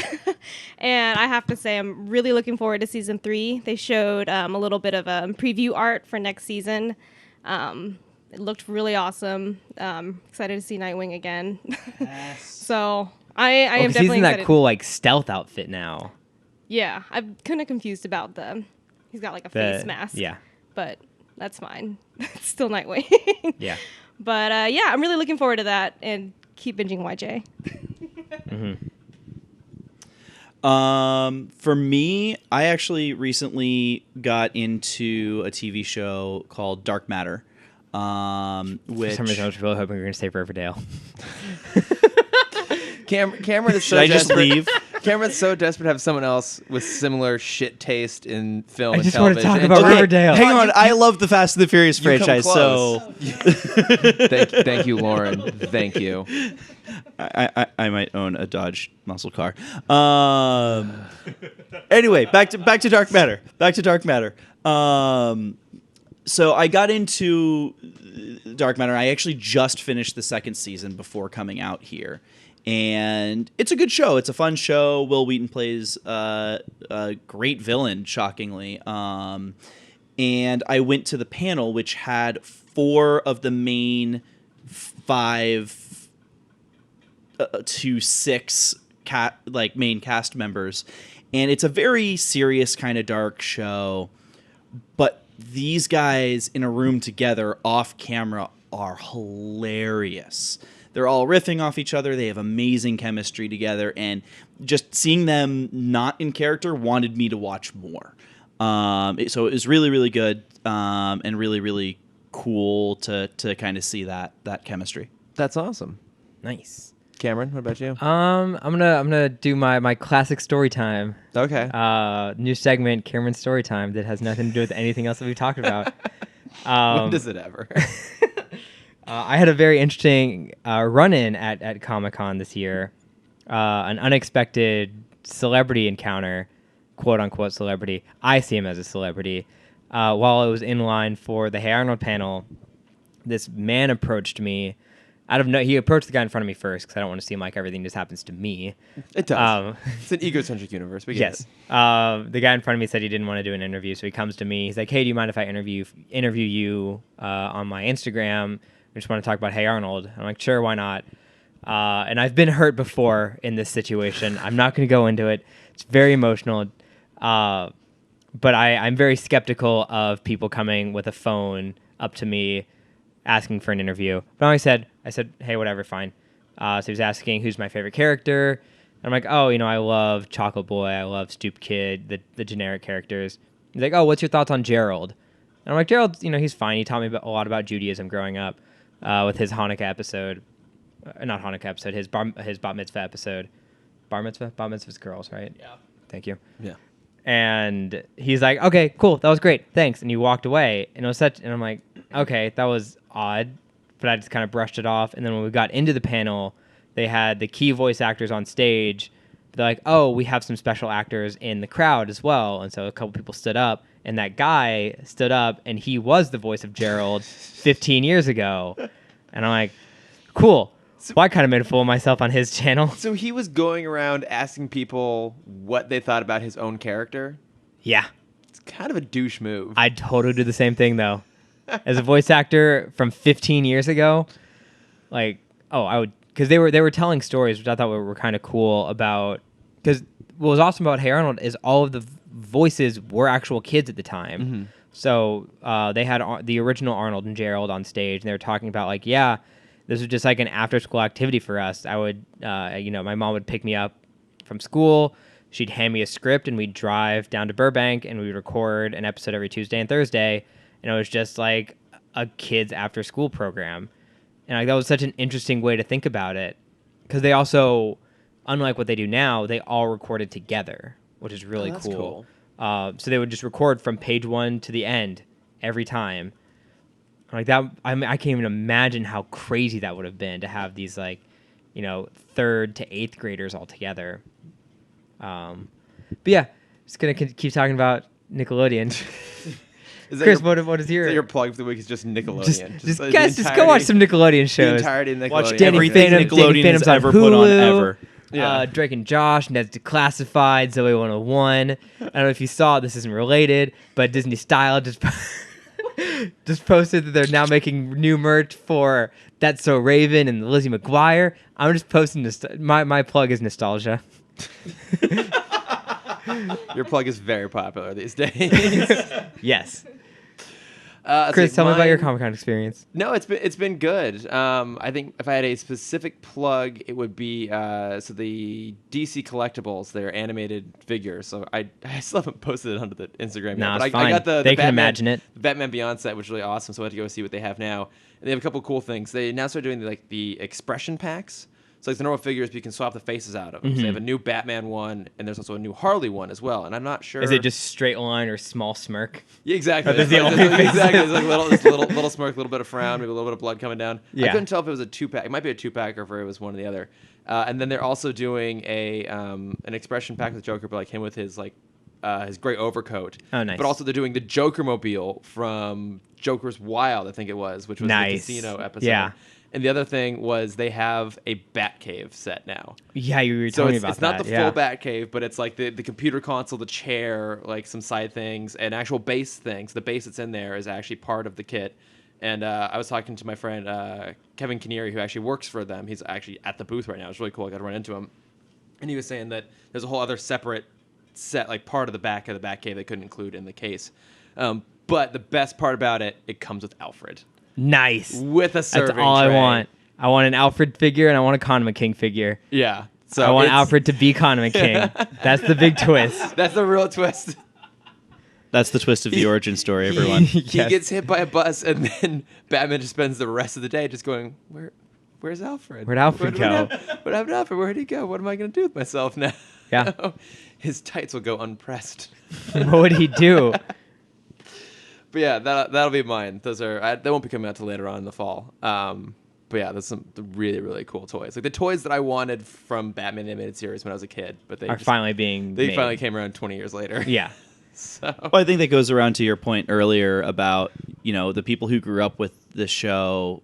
And I have to say, I'm really looking forward to season 3. They showed a little bit of preview art for next season. It looked really awesome. Excited to see Nightwing again. Yes. So I am definitely he's in that excited. cool like stealth outfit now. Yeah, I'm kind of confused about he's got like a face mask. Yeah. But that's fine. It's still Nightwing. Yeah. But yeah, I'm really looking forward to that, and keep binging YJ. For me, I actually recently got into a TV show called Dark Matter. For Which some reason, I was really hoping we were going to say for Riverdale. Cameron is so should I just desperate. leave? Cameron's so desperate to have someone else with similar shit taste in film I and just want to television. talk about Riverdale. Hang on, I love the Fast and the Furious You come franchise, so close. thank you, Lauren. Thank you. I might own a Dodge muscle car. Anyway, back to Dark Matter. Back to Dark Matter. So I got into Dark Matter. I actually just finished the second season before coming out here. And it's a good show. It's a fun show. Will Wheaton plays a great villain, shockingly. And I went to the panel, which had 4 of the main 5 to 6 main cast members. And it's a very serious, kind of dark show. But these guys in a room together off camera are hilarious. They're all riffing off each other. They have amazing chemistry together, and just seeing them not in character wanted me to watch more. So it was really, really good, and really, really cool to kind of see that chemistry. That's awesome. Nice. Cameron, what about you? I'm gonna do my classic story time. Okay. New segment, Cameron's story time, that has nothing to do with anything else that we've talked about. When does it ever? I had a very interesting run-in at Comic-Con this year. An unexpected celebrity encounter, quote-unquote celebrity. I see him as a celebrity. While I was in line for the Hey Arnold panel, this man approached me. He approached the guy in front of me first, because I don't want to seem like everything just happens to me. It does. It's an egocentric universe. We get Yes. The guy in front of me said he didn't want to do an interview, so he comes to me. He's like, "Hey, do you mind if I interview you on my Instagram? I just want to talk about Hey Arnold." I'm like, "Sure, why not?" And I've been hurt before in this situation. I'm not going to go into it. It's very emotional. But I'm very skeptical of people coming with a phone up to me asking for an interview. But I said, "Hey, whatever, fine." So he was asking who's my favorite character. I'm like, "Oh, I love Chocolate Boy. I love Stoop Kid, the generic characters." He's like, "Oh, what's your thoughts on Gerald?" And I'm like, "Gerald, he's fine. He taught me a lot about Judaism growing up with his Hanukkah episode. Not Hanukkah episode, his Bat Mitzvah episode. Bar Mitzvah? Bat Mitzvah's girls, right?" Yeah. Thank you. Yeah. And he's like, "Okay, cool. That was great. Thanks." And he walked away. And I'm like, okay, that was odd. But I just kind of brushed it off. And then when we got into the panel, they had the key voice actors on stage. They're like, "Oh, we have some special actors in the crowd as well." And so a couple people stood up. And that guy stood up, and he was the voice of Gerald 15 years ago. And I'm like, cool. Well, I kind of made a fool of myself on his channel. So he was going around asking people what they thought about his own character. Yeah. It's kind of a douche move. I'd totally do the same thing, though. As a voice actor from 15 years ago, I would, because they were telling stories, which I thought were kind of cool about, because what was awesome about Hey Arnold is all of the voices were actual kids at the time. Mm-hmm. So they had the original Arnold and Gerald on stage, and they were talking about this was just like an after-school activity for us. I would, my mom would pick me up from school. She'd hand me a script, and we'd drive down to Burbank, and we'd record an episode every Tuesday and Thursday. And it was just like a kids' after-school program. And that was such an interesting way to think about it. Because they also, unlike what they do now, they all recorded together, which is really cool. So they would just record from page 1 to the end every time. Like that, I can't even imagine how crazy that would have been to have these 3rd to 8th graders all together. But yeah, just gonna keep talking about Nickelodeon. Chris, what is your plug for the week? Is just Nickelodeon. Just go watch some Nickelodeon shows. The entirety of Nickelodeon. Watch everything Nickelodeon has ever put on ever. Yeah. Drake and Josh, Ned's Declassified, Zoe 101. I don't know if you saw, this isn't related, but Disney Style just posted that they're now making new merch for That's So Raven and Lizzie McGuire. I'm just posting my plug is nostalgia. Your plug is very popular these days. Yes. Chris, tell me about your Comic-Con experience. No, it's been good. I think if I had a specific plug, it would be the DC collectibles, their animated figures. So I still haven't posted it onto the Instagram yet. No, But it's fine. I got the They can Batman, imagine it. The Batman Beyond set, which was really awesome. So I had to go see what they have now. And they have a couple cool things. They now start doing the expression packs. So the normal figures, but you can swap the faces out of them. So they have a new Batman one, and there's also a new Harley one as well. And I'm not sure. Is it just straight line or small smirk? Yeah, exactly. That's the only face. Exactly. It's little smirk, a little bit of frown, maybe a little bit of blood coming down. Yeah. I couldn't tell if it was a 2-pack. It might be a 2-pack or if it was one or the other. And then they're also doing an expression pack with Joker, but him with his gray overcoat. Oh, nice. But also they're doing the Joker mobile from Joker's Wild, I think it was, which was the casino episode. Yeah. And the other thing was they have a Batcave set now. Yeah, you were telling me about that. It's not the full Batcave, but it's the computer console, the chair, some side things, and actual base things. The base that's in there is actually part of the kit. And I was talking to my friend Kevin Kinneary, who actually works for them. He's actually at the booth right now. It's really cool. I got to run into him. And he was saying that there's a whole other separate set, part of the back of the Batcave they couldn't include in the case. But the best part about it comes with Alfred. Nice. With a serving That's all tray. I want. I want an Alfred figure and I want a Condiment King figure. Yeah. So I want Alfred to be Condiment King. That's the big twist. That's the real twist. That's the twist of the origin story, everyone. He gets hit by a bus, and then Batman just spends the rest of the day just going, where's Alfred? Where'd Alfred go? What happened to Alfred? Where'd he go? What am I going to do with myself now? Yeah. His tights will go unpressed. What would he do? But yeah, that'll be mine. Those they won't be coming out till later on in the fall. But yeah, there's some really, really cool toys. The toys that I wanted from Batman animated series when I was a kid, but they finally being They made. finally came around 20 years later. Yeah. So Well, I think that goes around to your point earlier about, the people who grew up with the show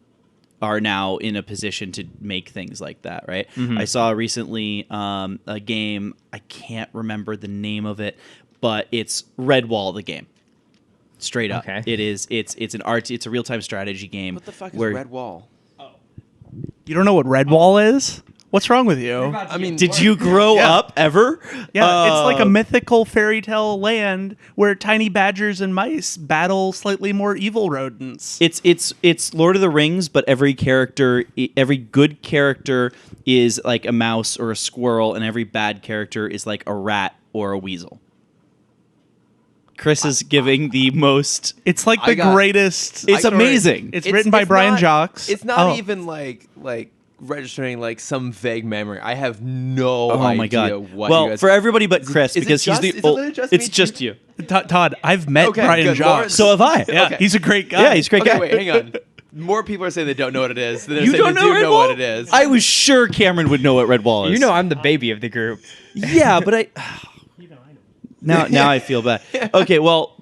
are now in a position to make things like that, right? Mm-hmm. I saw recently a game, I can't remember the name of it, but it's Redwall, the game. Straight up. Okay. It's a real-time strategy game. what the fuck is where, Red Wall? You don't know what Redwall is? What's wrong with you? I mean, Did you grow up ever? Yeah, it's like a mythical fairy tale land where tiny badgers and mice battle slightly more evil rodents. It's Lord of the Rings, but every good character is like a mouse or a squirrel, and every bad character is like a rat or a weasel. Chris is giving the most. It's like the greatest. It's amazing. It's written by Brian Jacques. It's not even like registering some vague memory. I have no idea my god! what Well, you guys... for everybody but Chris, is it because just- he's is the it old. literally just It's me just too? you. Todd, I've met Okay, Brian good. Jacques. Lauren- So have I. Yeah, Okay. he's a great guy. Yeah, he's a great Okay, guy. wait, hang on. More people are saying they don't know what it is than they're You saying don't they know do Red know Wall? what it is. I was sure Cameron would know what Redwall is. You know I'm the baby of the group. Yeah, but Now I feel bad. Okay, well,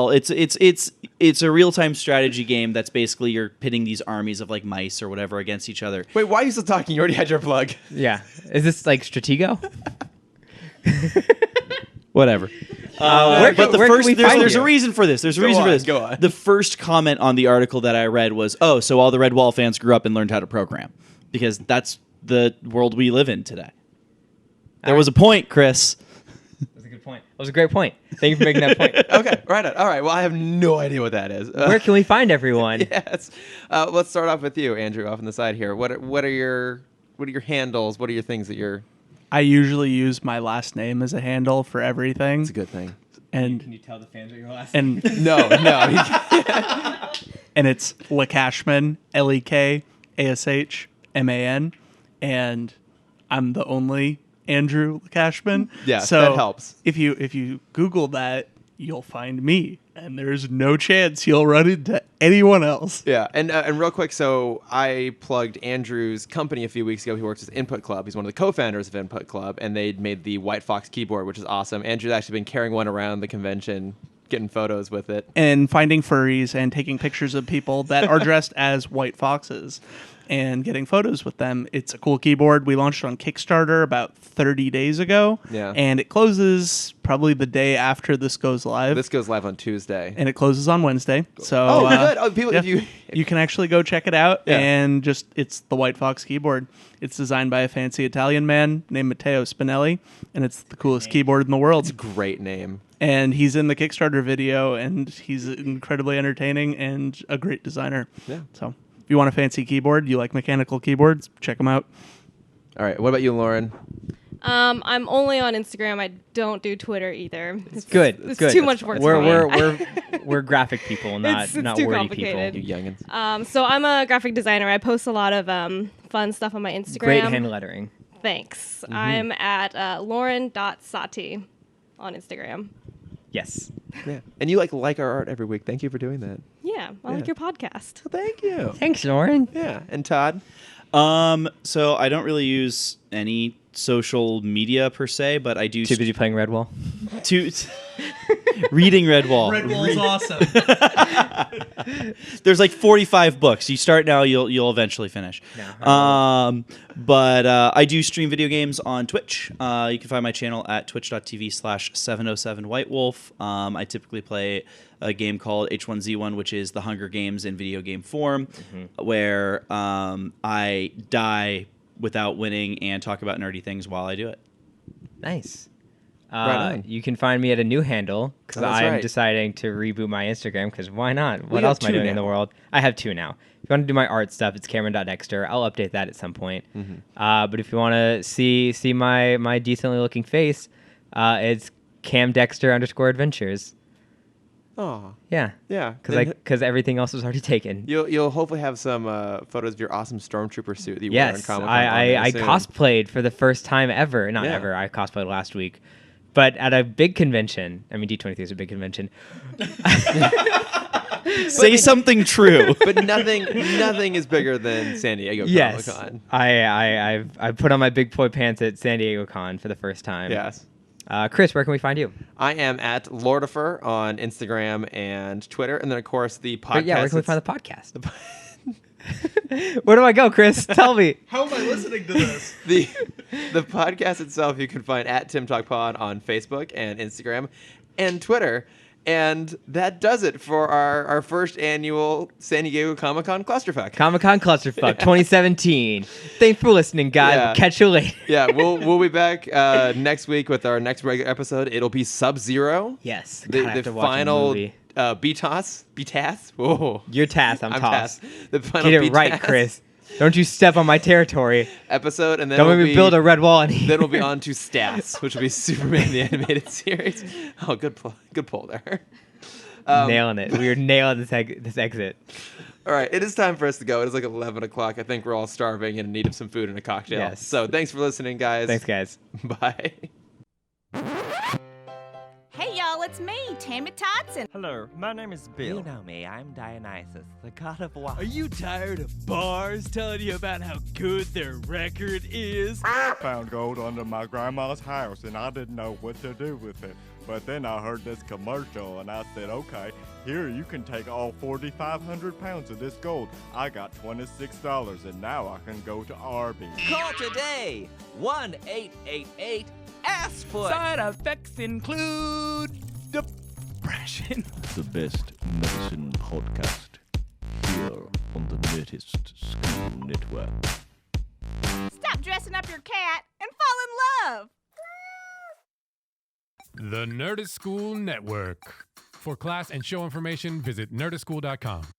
it's a real-time strategy game that's basically you're pitting these armies of like mice or whatever against each other. Wait, why are you still talking? You already had your plug. Yeah. Is this like Stratego? Whatever. Where But the can first we find there's you? a reason for this. There's a Go reason for on, this. go on. The first comment on the article that I read was, "Oh, so all the Redwall fans grew up and learned how to program," because that's the world we live in today. There was a point, Chris. That was a good point. That was a great point. Thank you for making that point. Okay, right on. All right. Well, I have no idea what that is. Where can we find everyone? Yes. Let's start off with you, Andrew, off on the side here. What are your handles? What are your things that you're? I usually use my last name as a handle for everything. It's a good thing. And you tell the fans what your last and No. and it's Lekashman, Lekashman, and I'm the only Andrew Lekashman. Yeah, so that helps. If you Google that, you'll find me, and there's no chance you'll run into anyone else. Yeah, and real quick, so I plugged Andrew's company a few weeks ago. He works with Input Club. He's one of the co-founders of Input Club, and they made the White Fox keyboard, which is awesome. Andrew's actually been carrying one around the convention, getting photos with it. And finding furries and taking pictures of people that are dressed as white foxes and getting photos with them. It's a cool keyboard. We launched on Kickstarter about 30 days ago. Yeah. And it closes probably the day after this goes live. This goes live on Tuesday. And it closes on Wednesday. So good. Oh, people, yeah, if you you can actually go check it out. Yeah. And it's the White Fox keyboard. It's designed by a fancy Italian man named Matteo Spinelli, and it's the coolest keyboard in the world. it's a great name. And he's in the Kickstarter video, and he's incredibly entertaining and a great designer. Yeah. So if you want a fancy keyboard, you like mechanical keyboards, check them out. All right. What about you, Lauren? I'm only on Instagram. I don't do Twitter either. It's Good. It's good. too much work. for me. We're graphic people, not It's not too wordy complicated. You people. youngins. So I'm a graphic designer. I post a lot of fun stuff on my Instagram. Great hand lettering. Thanks. Mm-hmm. I'm at Lauren.Sati on Instagram. Yes. Yeah. And you like our art every week. Thank you for doing that. Yeah, I like Yeah. your podcast. Thank you. Thanks, Lauren. Yeah. And Todd? So I don't really use any social media per se, but I do Too busy playing Redwall. reading Redwall. Redwall's awesome. There's like 45 books. You start now, you'll eventually finish. But I do stream video games on Twitch. You can find my channel at twitch.tv/707whitewolf. I typically play a game called H1Z1, which is the Hunger Games in video game form, where I die without winning and talk about nerdy things while I do it. Nice. Right on. You can find me at a new handle because Oh, that's I'm right. deciding to reboot my Instagram because why not? What got else am I two doing in the now. world? I have two now. If you want to do my art stuff, it's Cameron.Dexter. I'll update that at some point. But if you want to see my decently looking face, it's CamDexter_adventures. Oh. Yeah. Yeah. Because everything else was already taken. You'll hopefully have some photos of your awesome stormtrooper suit that you wear on Yes, Comi-Con. I soon. cosplayed for the first time ever. Not Yeah. ever. I cosplayed last week. But at a big convention, I mean, D23 is a big convention. Say something true. But nothing is bigger than San Diego Yes, Comic-Con. I put on my big boy pants at San Diego Con for the first time. Yes. Chris, where can we find you? I am at Lordifer on Instagram and Twitter, and then of course the podcast. But yeah, where can we find the podcast? Where do I go, Chris? Tell me. How am I listening to this? the podcast itself you can find at Tim Talk Pod on Facebook and Instagram and Twitter. And that does it for our first annual San Diego Comic-Con Clusterfuck. Comic-Con Clusterfuck 2017. Thanks for listening, guys. Yeah. We'll catch you later. Yeah, we'll be back next week with our next regular episode. It'll be Sub-Zero. Yes. The God, I have to watch a final movie. BTAS. Whoa. You're Tass. I'm Toss. The final Get it right, BTAS Chris. Don't you step on my territory. episode, and then Don't we'll make me build a red wall in here. Then we'll be on to Stats, which will be Superman the animated series. Oh, good pull there. Nailing it. We are nailing this exit. All right, it is time for us to go. It is like 11 o'clock. I think we're all starving and in need of some food and a cocktail. Yes. So thanks for listening, guys. Thanks, guys. Bye. Hey y'all, it's me, Tammy Tots listen. Hello, my name is Bill. You know me, I'm Dionysus, the god of wine. Are you tired of bars telling you about how good their record is? I found gold under my grandma's house and I didn't know what to do with it. But then I heard this commercial and I said, okay, here you can take all 4,500 pounds of this gold. I got $26 and now I can go to Arby's. Call today! 1-888-ASK-FOOT! Side effects include depression. The best medicine podcast here on the Nerdist School Network. Stop dressing up your cat and fall in love. The Nerdist School Network. For class and show information, visit nerdistschool.com.